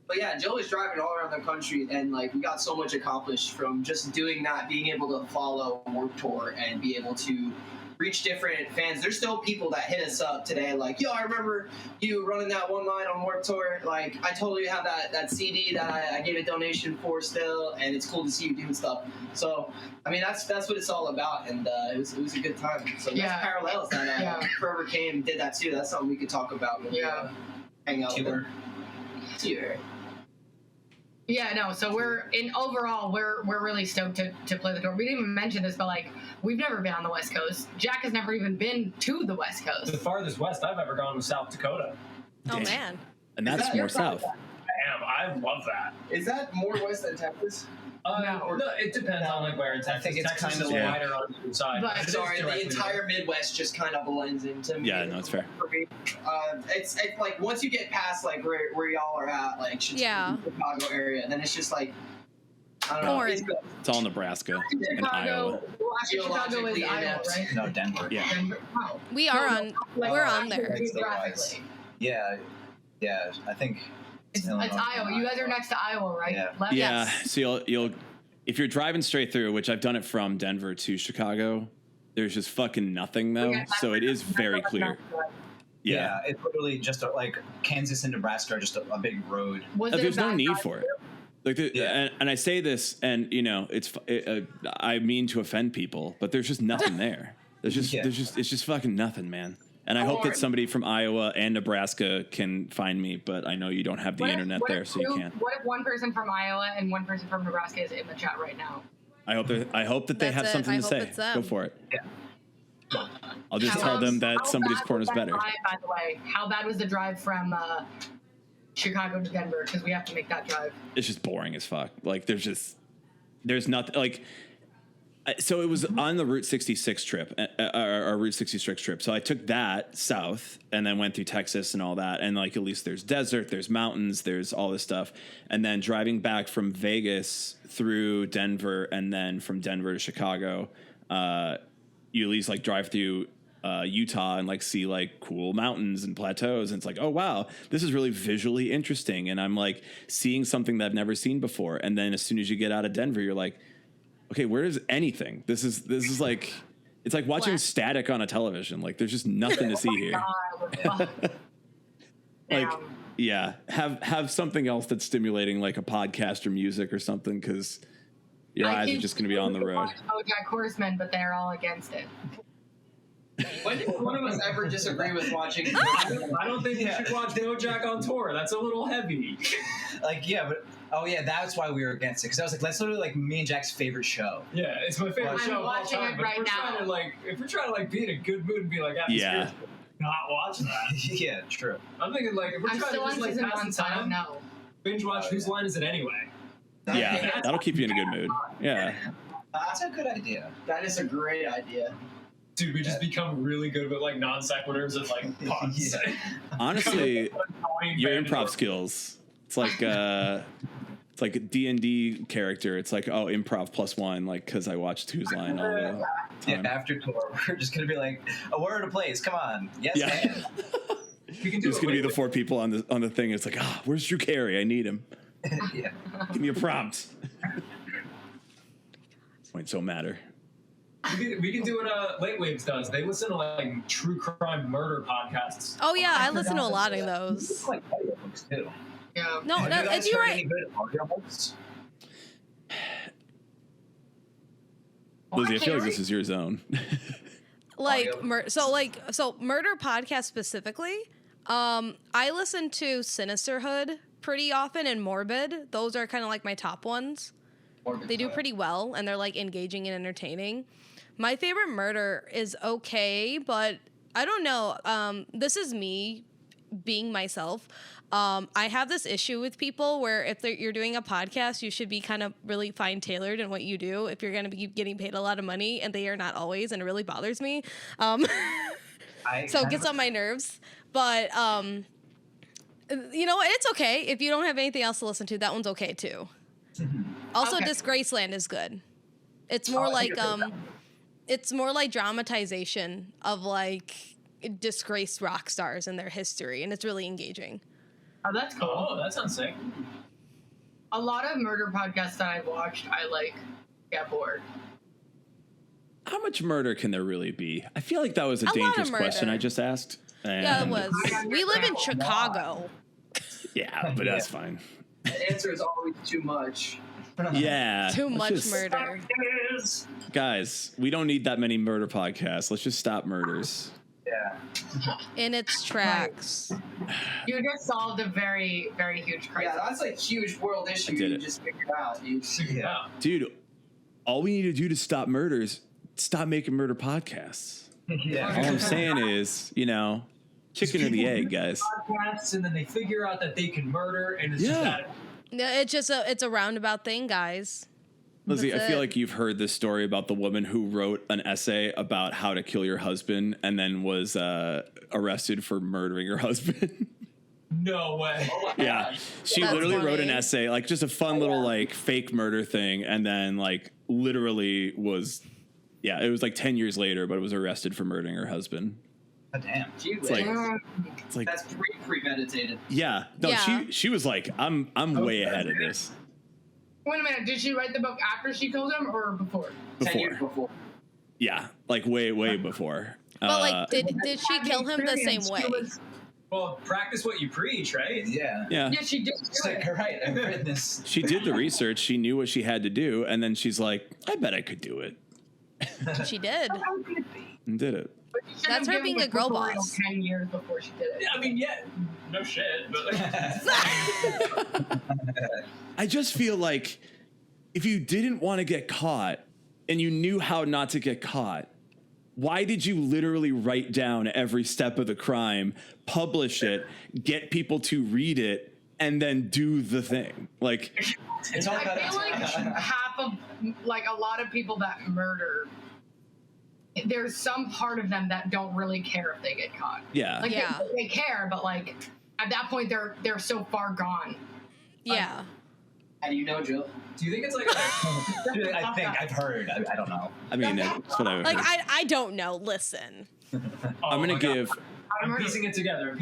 But yeah, Jill was driving all around the country, and like we got so much accomplished from just doing that, being able to follow Warped Tour and be able to reach different fans. There's still people that hit us up today like, yo, I remember you running that one line on Warped Tour. Like, I totally have that CD that I gave a donation for still, and it's cool to see you doing stuff. So, I mean, that's what it's all about, and it was a good time. So that's parallels that Forever Came did that too. That's something we could talk about when we hang out with her. Yeah, no. So we're really stoked to play the tour. We didn't even mention this, but like we've never been on the West Coast. Jack has never even been to the West Coast. The farthest west I've ever gone was South Dakota. Oh man. And that's more south. I love that. Is that more west than Texas? No, it depends on like where in Texas. I think it's Texas kind of is yeah. wider on the side. But- It is Sorry, the directly entire Midwest just kind of blends into me. Yeah, no, it's fair. It's like once you get past like where y'all are at, like Yeah. Chicago area, then it's just like I don't know. Corn. It's all Nebraska and Iowa. Well, actually, Chicago is Geologically Iowa, inept. right? No, Denver. Yeah. Denver? Wow. We are No, on. like, We're on actually, there. geographically. Yeah, I think It's Illinois. Iowa. You guys are next to Iowa, right? Yeah. Left? Yeah, Yes. so you'll if you're driving straight through, which I've done it from Denver to Chicago, there's just fucking nothing though, Yeah, so it is very clear. Yeah, it's literally just like Kansas and Nebraska are just a big road. Was it a There's no bad need drive for it. through? Like, Yeah. and I say this, and you know, I mean to offend people, but there's just nothing there. There's just it's just fucking nothing, man. And I hope that somebody from Iowa and Nebraska can find me, but I know you don't have the internet there, so you can't. What if one person from Iowa and one person from Nebraska is in the chat right now? I hope that they That's have it. something I to hope say. it's them. Go for it. Yeah. I'll just How tell them bad that somebody's was corn is that better. drive, by the way, how bad was the drive from Chicago to Denver? Because we have to make that drive. It's just boring as fuck. Like there's nothing like. So it was on the Route 66 trip, or Route 66 trip. So I took that south and then went through Texas and all that. And like, at least there's desert, there's mountains, there's all this stuff. And then driving back from Vegas through Denver and then from Denver to Chicago, you at least like drive through Utah and like see like cool mountains and plateaus. And it's like, oh, wow, this is really visually interesting. And I'm like seeing something that I've never seen before. And then as soon as you get out of Denver, you're like, okay, where is anything? This is like, it's like watching Flat. static on a television. Like there's just nothing to see here. Like, yeah, have something else that's stimulating, like a podcast or music or something, because your eyes are just going to be on the road. BoJack Horseman, but they're all against it. When did one of us ever disagree with watching? I don't think you should watch BoJack on tour. That's a little heavy. Like, yeah, but that's why we were against it, because I was like, that's literally like me and Jack's favorite show. Yeah, it's my favorite I'm show of all watching time. it But right now. if we're trying to be in a good mood and be like, Yeah. not watch that. Yeah, true. I'm thinking like if we're I'm trying still to on just like season pass 1, the so I don't time, know. binge watch Whose Line Is It Anyway? Yeah, that'll keep you in a good mood. Yeah. That's a good idea. That is a great idea. Dude, we just become really good with like non sequiturs and like puns. Yeah. Honestly, your improv skills. It's like a D&D character. It's like, oh, improv +1, like, because I watched Whose Line all the Yeah, time. after tour, we're just gonna be like, a word of place. Come on, yes, Yeah. man. We can do It's it going to be with- the 4 people on the thing. It's like, where's Drew Carey? I need him. Yeah. Give me a prompt. Points don't matter. We can do what Late Waves does. They listen to like true crime murder podcasts. Oh yeah, I listen to a lot of those. It's like audiobooks too. Yeah. No, Have no, you guys you're heard right. any good audiobooks? Lizzie, I feel like this is your zone. Like Audio. so murder podcast specifically. I listen to Sinisterhood pretty often and Morbid. Those are kind of like my top ones. They do pretty well and they're like engaging and entertaining. My favorite murder is okay, but I don't know. This is me being myself. I have this issue with people where if you're doing a podcast, you should be kind of really fine tailored in what you do. If you're going to be getting paid a lot of money, and they are not always, and it really bothers me. So it gets on my nerves. But you know what? It's okay if you don't have anything else to listen to. That one's okay too. Also, Okay. Disgraceland is good. It's more it's more like dramatization of like disgraced rock stars and their history, and it's really engaging. Oh, that's cool. Oh, that sounds sick. A lot of murder podcasts that I've watched, I like get bored. How much murder can there really be? I feel like that was a lot of dangerous question murder. I just asked. Yeah, it And- was. We live in Chicago. Yeah, but that's fine. The answer is always too much. Yeah. Too let's much just- murder. Guys, we don't need that many murder podcasts. Let's just stop murders. Yeah. Yeah. in its tracks. You just solved a very, very huge crisis. Yeah, that's a huge world issue did you it. just figured out, dude. Yeah. Dude, all we need to do to stop murders, stop making murder podcasts. All Yeah. I'm saying is, chicken or the egg, guys. Podcasts, and then they figure out that they can murder, and it's Yeah. just that. No, it's a roundabout thing, guys. Lizzie, I That's feel it. like you've heard this story about the woman who wrote an essay about how to kill your husband and then was arrested for murdering her husband. No way. Yeah. She That's literally wrote an funny. essay, like just a fun little like fake murder thing, and then like literally was it was like 10 years later, but was arrested for murdering her husband. God damn. It's like it's like That's pretty premeditated. yeah. No, Yeah. she was like, I'm way ahead of this. Wait a minute, did she write the book after she killed him or before? 10 years Before. before. Yeah. Like way before. But like, did she kill him the same Experience, way? she was- Well, practice what you preach, right? Yeah. yeah. Yeah, she did. It's like, all right, I've written this. She did the research. She knew what she had to do, and then she's like, I bet I could do it. She did. And did it. But she shouldn't That's have her given being a girl tutorial boss. 10 years before she did it. I mean, yeah, no shit, but like, I just feel like if you didn't want to get caught and you knew how not to get caught, why did you literally write down every step of the crime, publish it, get people to read it, and then do the thing? Like, It's all I about feel like half of, like, a lot of people that murder, there's some part of them that don't really care if they get caught. yeah. Like, Yeah. they care, but, like, at that point, they're so far gone. Yeah. How do you know, Jill? do you think it's like I think I've heard. I don't know. I mean, that's what I would Like I don't know. Listen. I'm going to give. I'm piecing it together.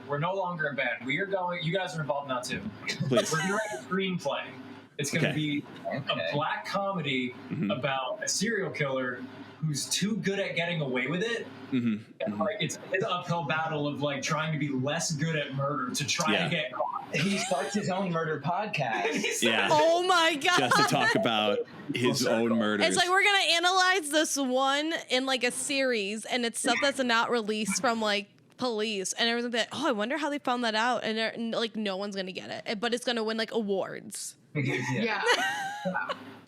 We're no longer a band. We are going. You guys are involved now too. Please. We're going to write a screenplay. It's going to Okay. be Okay. a black comedy Mhm. about a serial killer who's too good at getting away with it. Mhm. And, like it's an uphill battle of like trying to be less good at murder to try Yeah. to get caught. He starts his own murder podcast. Yeah. Oh my god. Just to talk about his own murders. It's like we're gonna analyze this one in like a series, and it's stuff that's not released from like police, and everyone's gonna be like, oh, I wonder how they found that out, and like no one's gonna get it, but it's gonna win like awards. Yeah.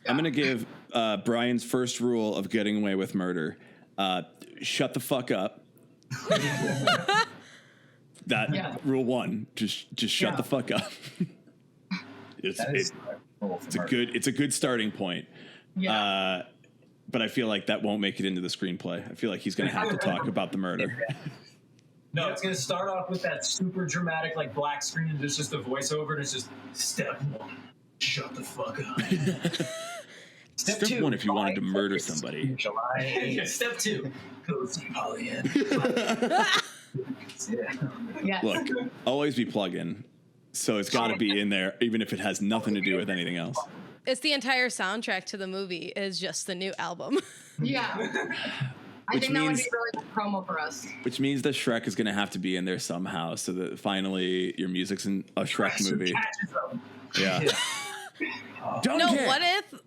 I'm going to give Brian's first rule of getting away with murder. Shut the fuck up. That Yeah. rule one. Just shut Yeah. the fuck up. it's That is it's a good starting point. Yeah. But I feel like that won't make it into the screenplay. I feel like he's going to have to talk about the murder. No, it's going to start off with that super dramatic like black screen, and there's just a voiceover, and it's just step one, shut the fuck up. Step one if you wanted to murder somebody. July 8th. Step two, go see Pollyanna. Yes. Look, always be plug-in. So it's got to be in there, even if it has nothing to do with anything else. It's the entire soundtrack to the movie is just the new album. Yeah. I Which think that would means- be really good promo for us. Which means that Shrek is going to have to be in there somehow, so that finally your music's in a Shrek movie. Yeah. Don't No, care.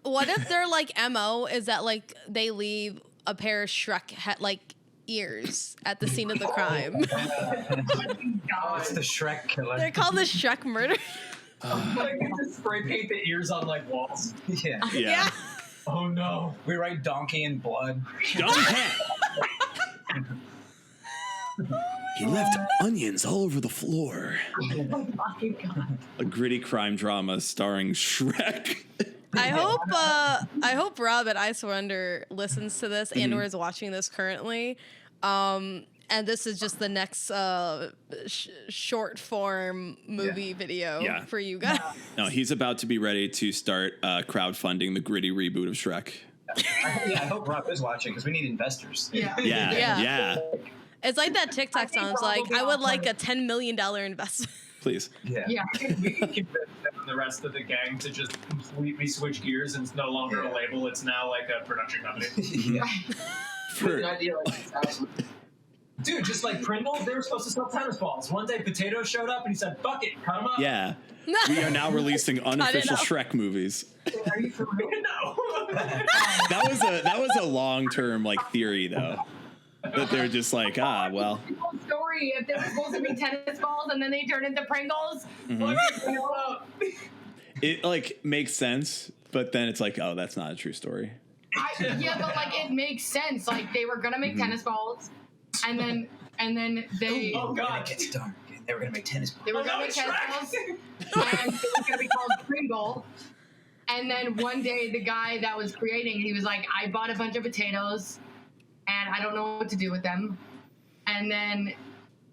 what if their like MO is that like they leave a pair of Shrek like ears at the scene of the crime? Oh, it's the Shrek killer. They're called the Shrek murder. Like, you just spray paint the ears on like walls. Yeah. Yeah. Oh no. We write donkey in blood. Don't care. He left onions all over the floor. Fucking God. A gritty crime drama starring Shrek. I hope Rob at I Surrender listens to this and or is watching this currently. And this is just the next short form movie video Yeah. for you guys. No, he's about to be ready to start crowdfunding the gritty reboot of Shrek. I hope Rob is watching because we need investors. Yeah. Yeah, Yeah. yeah. It's like that TikTok think song. It's Rob like, will be I would on like board. a $10 million investment. Please. Yeah. Yeah. We can convince them and the rest of the gang to just completely switch gears, and it's no longer a label. It's now like a production company. Yeah. Good idea. Like this, absolutely. Dude, just like Pringles, they were supposed to sell tennis balls. One day, Potato showed up and he said, "Fuck it, cut them up." Yeah. We are now releasing unofficial up. Shrek movies. Are you for real? No. That was a long-term like theory though. that they're just like, well. Whole story if they were supposed to be tennis balls and then they turn into Pringles. It like makes sense, but then it's like, oh, that's not a true story. Yeah, but like it makes sense. Like they were gonna make tennis balls, and then they. Oh God! It gets dark. They were gonna make tennis balls. They were gonna make tennis balls, and it was gonna be called Pringle. And then one day, the guy that was creating, he was like, "I bought a bunch of potatoes, and I don't know what to do with them." And then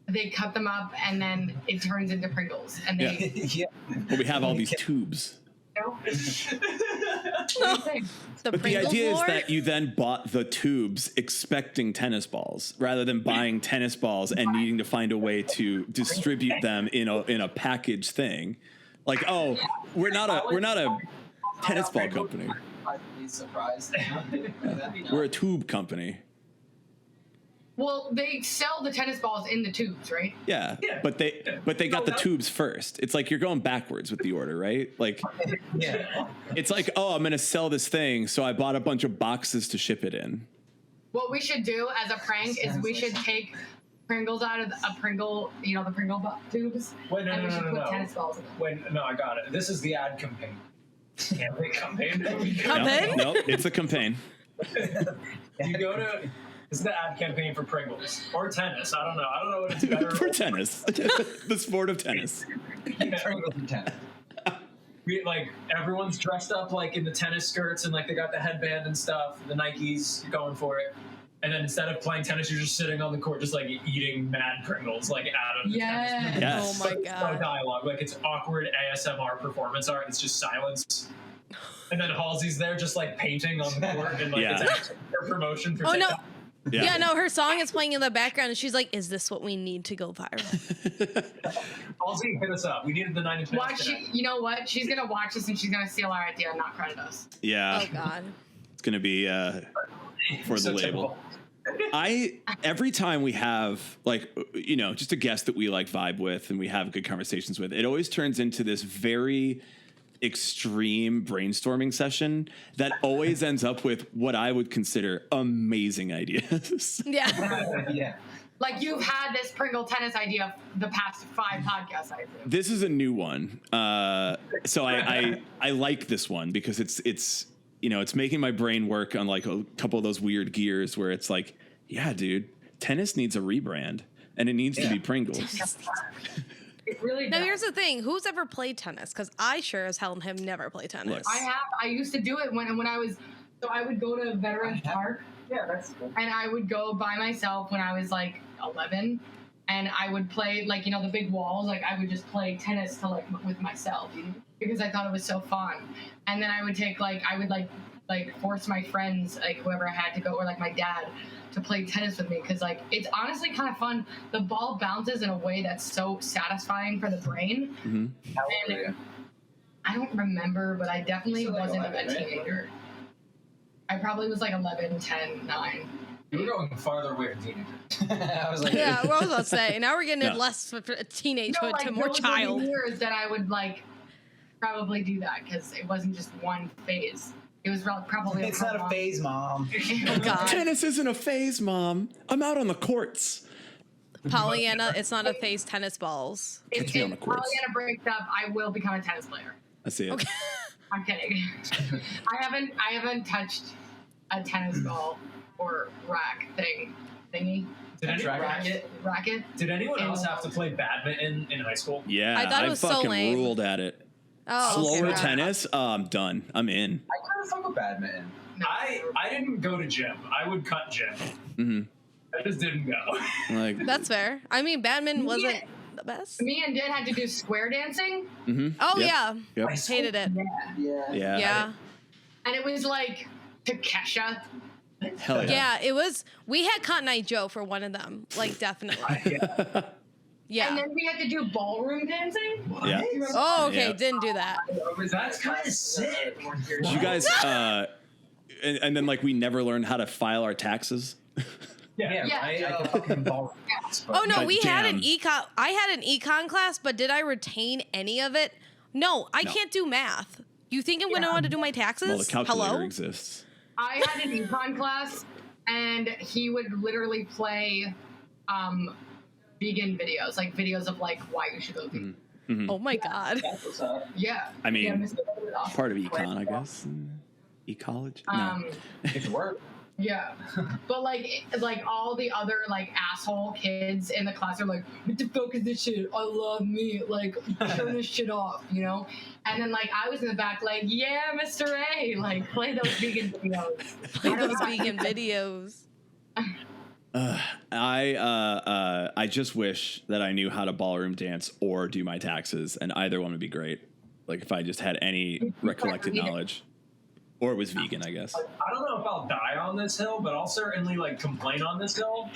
they cut them up, and then it turns into Pringles. And they, Yeah. Well, we have all these tubes. The But the Pringles idea is lore? that you then bought the tubes expecting tennis balls rather than buying tennis balls and needing to find a way to distribute them in a packaged thing. Like, oh, we're not a tennis ball company. I'd be surprised. That'd be We're a tube company. Well, they sell the tennis balls in the tubes, right? Yeah. But they got the tubes first. It's like you're going backwards with the order, right? Like Yeah. it's like, oh, I'm gonna sell this thing, so I bought a bunch of boxes to ship it in. What we should do as a prank is we should take Pringles out of a Pringle, the Pringle tubes, Wait, and we should put no. tennis balls in them. Wait, no, I got it. This is the ad campaign. Campaign. Campaign? No, it's a campaign. You go to. This is the ad campaign for Pringles or tennis. I don't know what it's better For tennis. The sport of tennis. Pringles and tennis. Like everyone's dressed up like in the tennis skirts and like they got the headband and stuff. The Nikes going for it. And then instead of playing tennis, you're just sitting on the court, just like eating mad Pringles, like out of the tennis. Yes. Oh my No God. dialogue. Like it's awkward ASMR performance art. It's just silence. And then Halsey's there just like painting on the court and like Yeah. it's actually her promotion for Oh, no. TikTok. Yeah, no, her song is playing in the background, and she's like, "Is this what we need to go viral?" Halsey, hit us up. We needed the 9 inch nails Watch, today. you know what? She's gonna watch this and she's gonna steal our idea and not credit us. Yeah. Oh God. It's gonna be for the So label. typical. Every time we have like just a guest that we like vibe with and we have good conversations with, it always turns into this very extreme brainstorming session that always ends up with what I would consider amazing ideas. Yeah. Yeah. Like you've had this Pringle tennis idea the past 5 podcasts, I think. This is a new one, so I like this one because it's making my brain work on like a couple of those weird gears where it's like, yeah, dude, tennis needs a rebrand and it needs to be Pringles. It really Now does. here's the thing: who's ever played tennis? Because I sure as hell have never played tennis. Look. I used to do it when I was, so I would go to Veterans Park Yeah, that's cool. and I would go by myself when I was like 11 and I would play like, the big walls, like I would just play tennis to like with myself because I thought it was so fun. And then I would take I would force my friends, like whoever I had to go, or like my dad to play tennis with me because like it's honestly kind of fun. The ball bounces in a way that's so satisfying for the brain. Mm-hmm. And I don't remember, but I definitely So, like, wasn't 11, a right? teenager. I probably was like 11, 10, 9. You were going farther away from teenager. I was like, Yeah, what was I about to say? Now we're getting Yeah. it less for teenagehood to there more was child. many years that I would probably do that because it wasn't just one phase. It was probably it's not a phase, Mom. Oh God, Tennis isn't a phase, Mom. I'm out on the courts. Pollyanna, it's not a phase. Tennis balls. If Catch me on the courts. Pollyanna breaks up, I will become a tennis player. I see it. Okay. I'm kidding. I haven't touched a tennis ball or thingy. Did, any, Racket. did anyone else have to play badminton in high school? Yeah, I thought it was so fucking lame. ruled at it. Oh, okay, Slower right. tennis. I'm done. I'm in. I kind of fuck with badminton. No. I didn't go to gym. I would cut gym. Mm-hmm. I just didn't go. Like, That's fair. I mean, badminton wasn't Yeah. the best. Me and Dan had to do square dancing, mm-hmm. Oh Yep. yeah, Yep. hated it. Yeah. Yeah. Yeah. and it was like Takesha. Hell yeah. Yeah, it was. We had Cotton Eye Joe for one of them, like definitely. And Yeah. then we had to do ballroom dancing. Yeah. Oh, okay, Yeah. didn't do that. That's kind of sick. Did you guys? And then we never learned how to file our taxes. Yeah. Yeah. Right? I could fucking ball. Oh no, But we had an damn. econ. I had an econ class, but did I retain any of it? No, I No. can't do math. You think I'm going to want to do my taxes? Well, the calculator Hello? exists. I had an econ class, and he would literally play vegan videos, like videos of like why you should go vegan. Mhm. Oh my god. That's what's up. Yeah. I mean, yeah, Mr. Ray would often part of play econ, I that. guess. Ecology. No. It's work. Yeah, but like all the other like asshole kids in the class are like, what the fuck is this shit? I love me. Like, turn this shit off, you know? And then like I was in the back like, yeah, Mr. A, like play those vegan videos. Play those vegan videos. I just wish that I knew how to ballroom dance or do my taxes, and either one would be great. Like if I just had any recollected knowledge, or it was vegan, I guess. I don't know if I'll die on this hill, but I'll certainly like complain on this hill.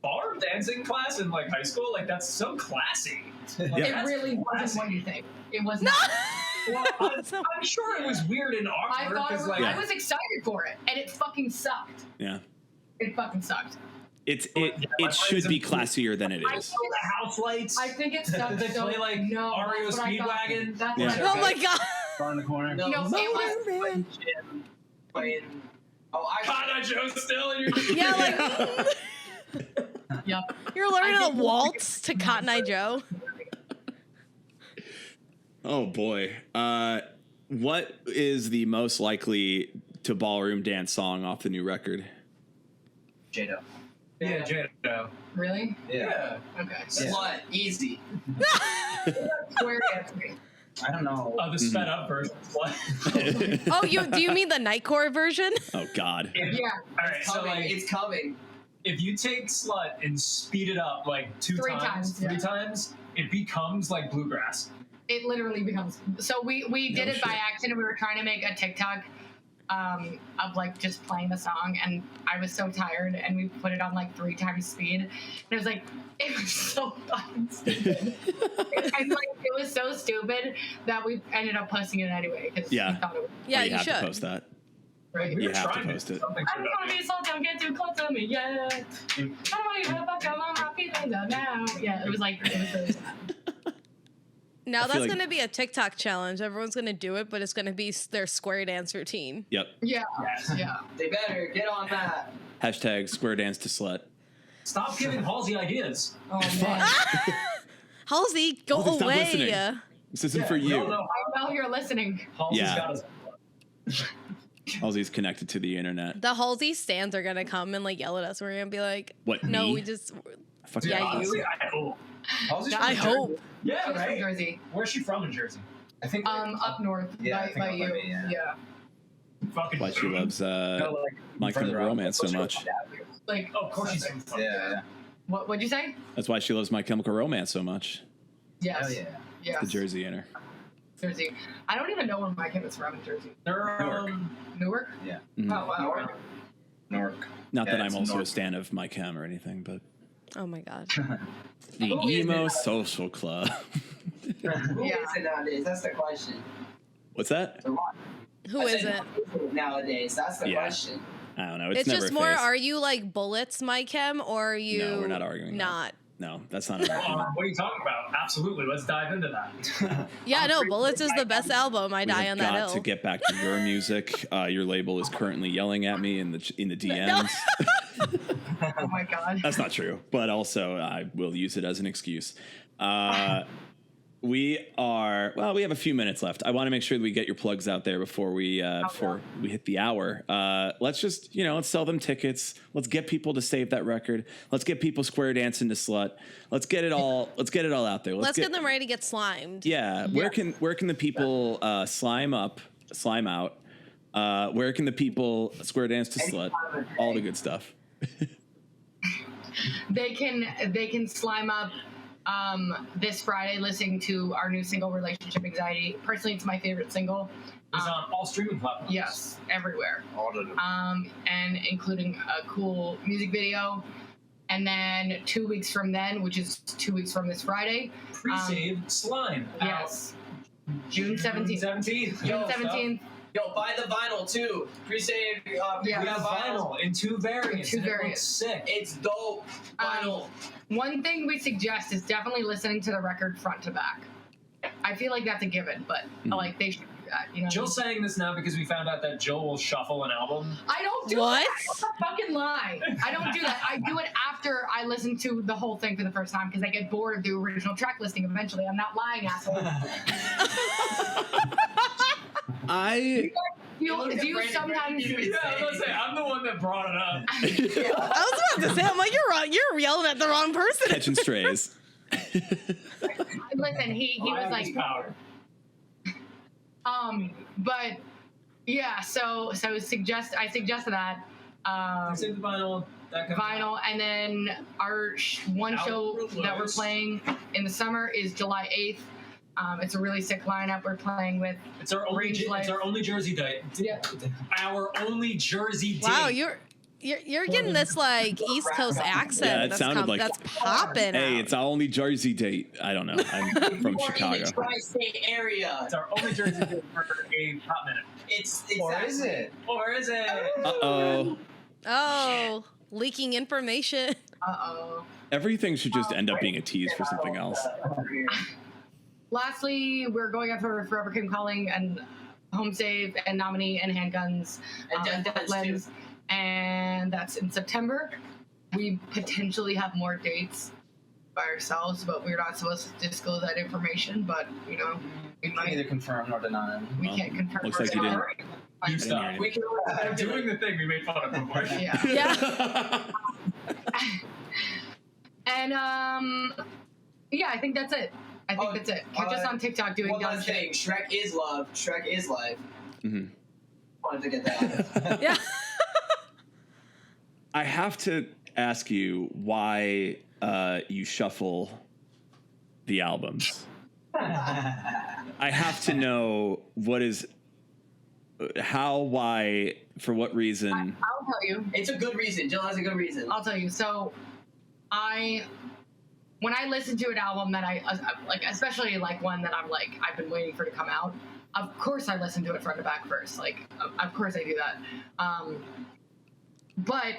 Ballroom dancing class in like high school, like that's so classy. Like, Yeah. It that's really classy. wasn't what you think. It was No. not. Well, I'm sure it was weird and I awkward thought it because was, like I was excited for it, and it fucking sucked. Yeah. It fucking sucked. It should be classier than it I is. the house lights. I think it sucked. They so, play, like, no, REO that's what I thought. Speedwagon. That's Yeah. what I Oh thought. my god. Far in the corner. No, No, it was. Playing. Oh, I. Kana Joe still in your. Yeah, like Yep. you're learning a waltz to Cotton Eye Joe. Oh boy. What is the most likely to ballroom dance song off the new record? Jado. Yeah, Jado. Really? Yeah. Okay. Slut. Easy. Swear at me. I don't know. Oh, the sped up version. What? Oh, do you mean the Nightcore version? Oh God. Yeah. All right, so Coming. like, It's coming. if you take slut and speed it up like Three times, three yeah. times, it becomes like bluegrass. It literally becomes. So we did No it by shit. accident. We were trying to make a TikTok of like just playing the song, and I was so tired, and we put it on like 3 times speed, and it was like it was so fucking stupid. And like it was so stupid that we ended up posting it anyway because Yeah. we thought it was Yeah, you you have to should. post that. right. We You were have to trying post it. Something I don't want to be so don't get too close to me, yeah. I don't want you to fuck up on my feelings now. Yeah, it was like it was really sad. Now I feel that's like- going to be a TikTok challenge. Everyone's going to do it, but it's going to be their square dance routine. Yep. Yeah, Yes. yeah. They better get on that. Hashtag square dance to slut. Stop giving Halsey ideas. Oh man, Halsey, go Halsey, stop listening. away. This isn't for we you. all know I know you're listening. Halsey's Yeah. got us. Halsey's connected to the internet. The Halsey stands are going to come and like yell at us. We're going to be like, What, no, me? we just, Fuck Yeah, yeah, you- Honestly, I hope. Halsey's I from Jersey. hope. Yeah, She's from right. Jersey. Where's she from in Jersey? I think. Up north, Yeah, I by, think by up by you. me, yeah. Yeah. Fucking. Why she loves No, like, My Chemical further out. Romance so Closer to much. my dad. Like, Oh, of course she's from. fucking- Yeah. what'd you say? That's why she loves My Chemical Romance so much. Yes. Oh yeah. Yes. The Jersey in her. Jersey. I don't even know where my kid is from in Jersey. They're, Newark? Yeah. Mhm. Oh, wow. Newark. Not Yeah, that it's I'm also a North. stan of My Chem or anything, but oh my God. the Who is Emo it? Social Club. Who Yeah. is it nowadays? That's the question. What's that? Who I is said, it? who is it nowadays? That's the Yeah. question. I don't know. It's never just a more, phase. are you like bullets, my chem, or are you No, we're not arguing that. not? No, that's not an argument. what are you talking about? Absolutely. Let's dive into that. Yeah, no, Bullets is the best album. I We die have on that got hill. to get back to your music. Your label is currently yelling at me in the DMs. Oh my god. That's not true, but also I will use it as an excuse. We have a few minutes left. I want to make sure that we get your plugs out there before we hit the hour. Let's just, let's sell them tickets. Let's get people to save that record. Let's get people square dancing to Slut. Let's get it all out there. Let's get them ready to get slimed. Yeah. Where can the people slime out? Where can the people square dance to Slut? All the good stuff. They can slime up this Friday listening to our new single Relationship Anxiety. Personally, it's my favorite single. It's on all streaming platforms. Yes, everywhere. All of them. And including a cool music video. And then 2 weeks from then, which is 2 weeks from this Friday. Pre-save Slime. Yes. June 17th. 17th. June 17th. Yo, buy the vinyl too. Pre-save. Yeah. We have vinyl in 2 variants. Two and it variants. looks sick. It's dope. Vinyl. One thing we suggest is definitely listening to the record front to back. I feel like that's a given, but like they should do that. You know, Jill's saying this now because we found out that Jill will shuffle an album. I don't do What? that. That's a fucking lie. I don't do that. I do it after I listen to the whole thing for the first time because I get bored of the original track listing eventually. I'm not lying, asshole. Do you sometimes? Yeah, I was gonna say, I'm the one that brought it up. I was about to say, I'm like, you're wrong. You're yelling at the wrong person. Catching strays. Listen, he was like, power. but yeah, so I suggested that. Save the vinyl. That comes Vinyl, and then our one show that we're playing in the summer is July 8th. It's a really sick lineup. We're playing with. It's our only Jersey date. Yeah. Our only Jersey date. Wow, you're getting this like East Coast accent. Yeah, it sounded like that's popping. Hey, out. it's our only Jersey date. I don't know. I'm from Chicago. In the tri-state area. It's our only Jersey date for a hot minute. It's Or is it? Or is it? Uh-oh. Oh, leaking information. Everything should just end up being a tease for something else. Lastly, we're going out for Forever Kim Calling and Home Save and Nominee and Handguns And Death Lens, and that's in September. We potentially have more dates by ourselves, but we're not supposed to disclose that information. But you know, We can either confirm or deny. we can't confirm. Looks like you didn't. You stop. We can I'm doing the thing we made fun of before. Yeah. Yeah. And yeah, I think that's it. That's it. Catch us on TikTok doing one dumb last shit. thing. Shrek is love. Shrek is life. Mhm. Wanted to get that. Yeah. I have to ask you why you shuffle the albums. I have to know why, for what reason. I'll tell you. It's a good reason. Jill has a good reason. I'll tell you. So, when I listen to an album that I like, especially like one that I'm like I've been waiting for to come out, of course I listen to it front to back first. Like, of course I do that. But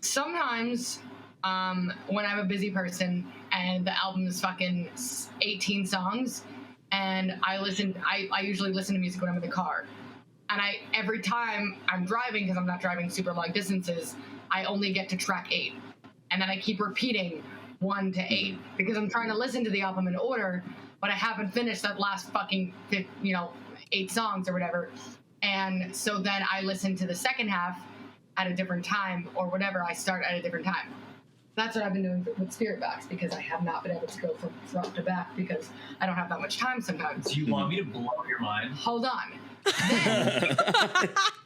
sometimes when I'm a busy person and the album is fucking 18 songs, and I usually listen to music when I'm in the car. And every time I'm driving, because I'm not driving super long distances, I only get to track 8. And then I keep repeating 1 to 8 because I'm trying to listen to the album in order, but I haven't finished that last fucking 8 songs or whatever. And so then I listen to the second half at a different time, or whatever, I start at a different time. That's what I've been doing with Spirit Box, because I have not been able to go from front to back because I don't have that much time sometimes. Do you want me to blow your mind? Hold on.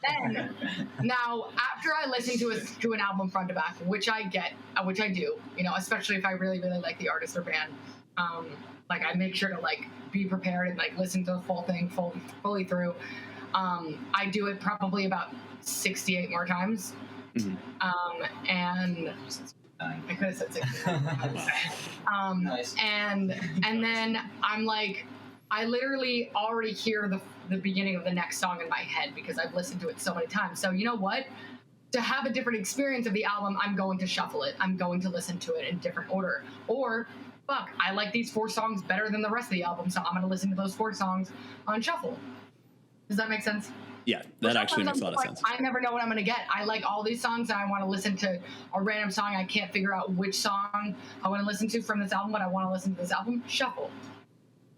Then, now, after I listen to an album front to back, which I do, especially if I really, really like the artist or band, like I make sure to like be prepared and like listen to the full thing fully through. I do it probably about 68 more times. Mm-hmm. And I could have said 68 more times. Nice. And then I'm like, I literally already hear the beginning of the next song in my head because I've listened to it so many times. So you know what? To have a different experience of the album, I'm going to shuffle it. I'm going to listen to it in different order. Or, fuck, I like these 4 songs better than the rest of the album, so I'm going to listen to those 4 songs on shuffle. Does that make sense? Yeah, that actually makes a lot of sense. I never know what I'm going to get. I like all these songs, and I want to listen to a random song. I can't figure out which song I want to listen to from this album, but I want to listen to this album. Shuffle.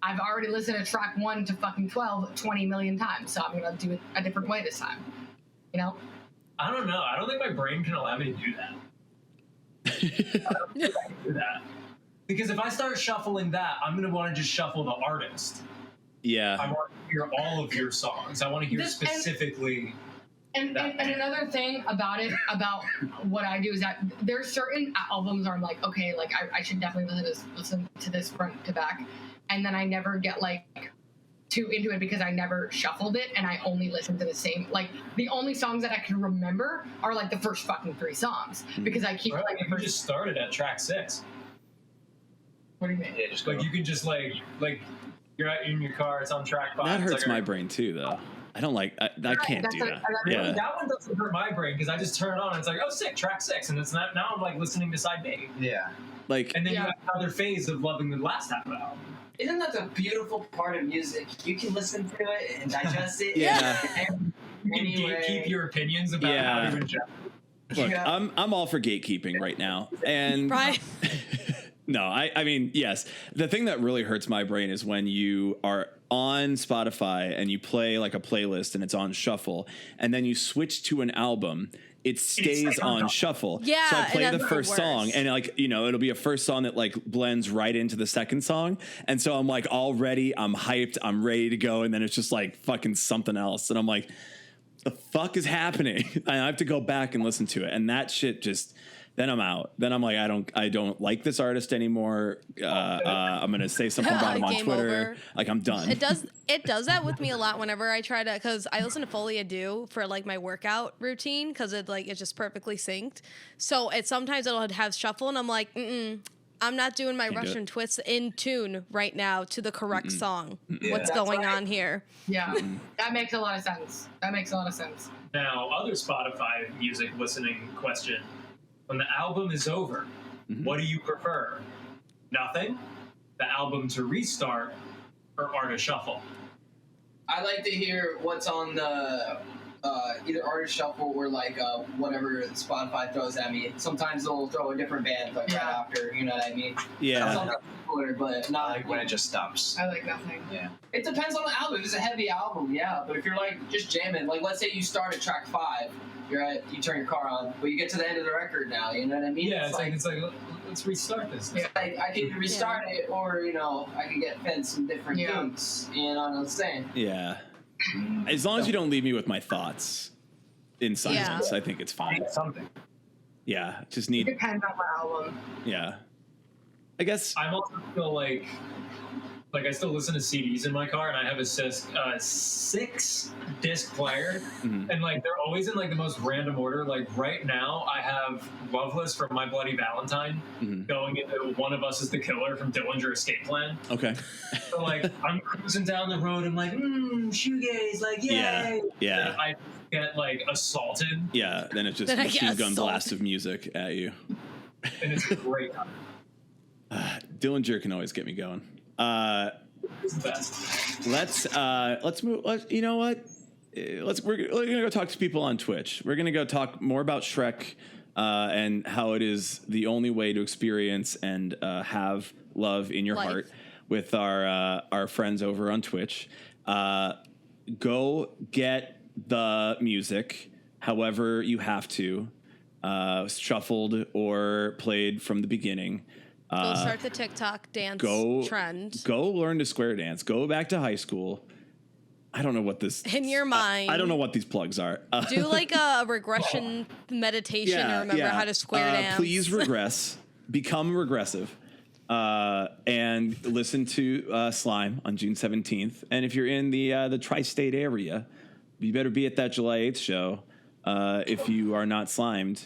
I've already listened to track 1 to fucking 12 20 million times, so I'm going to do it a different way this time. You know? I don't know. I don't think my brain can allow me to do that. I don't think I can do that. Because if I start shuffling that, I'm going to want to just shuffle the artist. Yeah. I want to hear all of your songs. I want to hear specifically. And another thing about what I do is that there's certain albums where I'm like, okay, like I should definitely listen to this front to back. And then I never get like too into it because I never shuffled it and I only listen to the same, like the only songs that I can remember are like the first fucking 3 songs because I keep like you just started at track 6. What do you mean? Yeah, just like you can just like you're out in your car, it's on track 5. That hurts my brain too, though. I don't like. I can't do that. Yeah, that one doesn't hurt my brain because I just turn it on and it's like, oh, sick, track 6, and it's not. Now I'm like listening to side B. Yeah. Like, and then you have another phase of loving the last half of the album. Isn't that the beautiful part of music? You can listen to it and digest it. Yeah. You can gatekeep your opinions about how to ingest. Look, Yeah. I'm all for gatekeeping right now, and Right. no, I mean, yes. The thing that really hurts my brain is when you are on Spotify and you play like a playlist and it's on shuffle, and then you switch to an album. It stays on shuffle. Yeah, So I play and the that's first the song, worst. and like, you know, it'll be a first song that like blends right into the second song. And so I'm like already, I'm hyped, I'm ready to go. And then it's just like fucking something else. And I'm like, the fuck is happening? I have to go back and listen to it. And that shit just, then I'm out. Then I'm like, I don't like this artist anymore. I'm going to say something about him on Game Twitter. over. Like, I'm done. It does that with me a lot whenever I try to, because I listen to Pollyanna for like my workout routine, because it's just perfectly synced. So sometimes it'll have shuffle, and I'm like, I'm not doing my Can't do Russian it. twists in tune right now to the correct song. Yeah. What's That's going right. on here? Yeah, that makes a lot of sense. Now, other Spotify music listening question. When the album is over, what do you prefer? Nothing? The album to restart? Or artist shuffle? I like to hear what's on the either artist shuffle or like whatever Spotify throws at me. Sometimes they'll throw a different band like right after. You know what I mean? Yeah. Sometimes cooler, but I not like when it just stops. I like nothing. Yeah. It depends on the album. If it's a heavy album, yeah. But if you're like just jamming, like let's say you start at track 5, you turn your car on, but you get to the end of the record now. You know what I mean? Yeah, it's like let's restart this. Yeah. Like, I can restart it, or I can get fed some different things. You know what I'm saying? Yeah. As long as you don't leave me with my thoughts in silence, Yeah. I think it's fine. Something. Yeah. Just It need, depends on the album. yeah. I guess, I'm also still like I still listen to CDs in my car, and I have a 6-disc player, and like they're always in like the most random order. Like right now, I have "Loveless" from My Bloody Valentine going into "One of Us Is the Killer" from Dillinger Escape Plan. okay. So like I'm cruising down the road, I'm like, shoegaze, like yay! Yeah. And I get like assaulted, Yeah. Then it's just Then I get machine gun assaulted. blast of music at you. and it's a great time. Dillinger can always get me going. It's the best. Let's move. You know what? We're gonna go talk to people on Twitch. We're gonna go talk more about Shrek and how it is the only way to experience and have love in your Life. heart with our friends over on Twitch. Go get the music, however you have to, shuffled or played from the beginning. Go start the TikTok dance trend. Go learn to square dance. Go back to high school. I don't know what this In your mind. I don't know what these plugs are. Do like a regression meditation to remember how to square dance. Please regress. Become regressive. And listen to Slime on June 17th. And if you're in the tri-state area, you better be at that July 8th show. If you are not slimed,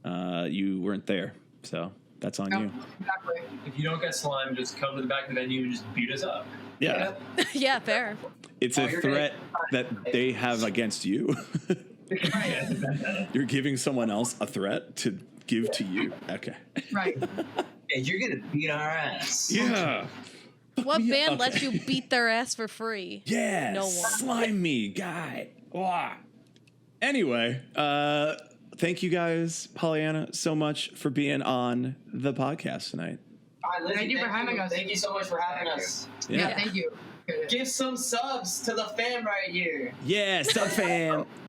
you weren't there. So that's on you. Exactly. If you don't get slime, just come to the back of the venue and just beat us up. Yeah. Yeah, fair. It's a you're threat that they have against you. You're giving someone else a threat to give to you. Okay. Right. Hey, you're gonna beat our ass. Yeah. What me up. band Okay. lets you beat their ass for free? Yeah. No one. Slime me, guy. Wah. Anyway, thank you guys, Pollyanna, so much for being on the podcast tonight. All right, Lizzie, Thank you for having us. Thank you so much for having us. Yeah, thank you. Give some subs to the fam right here. Yeah, sub fam.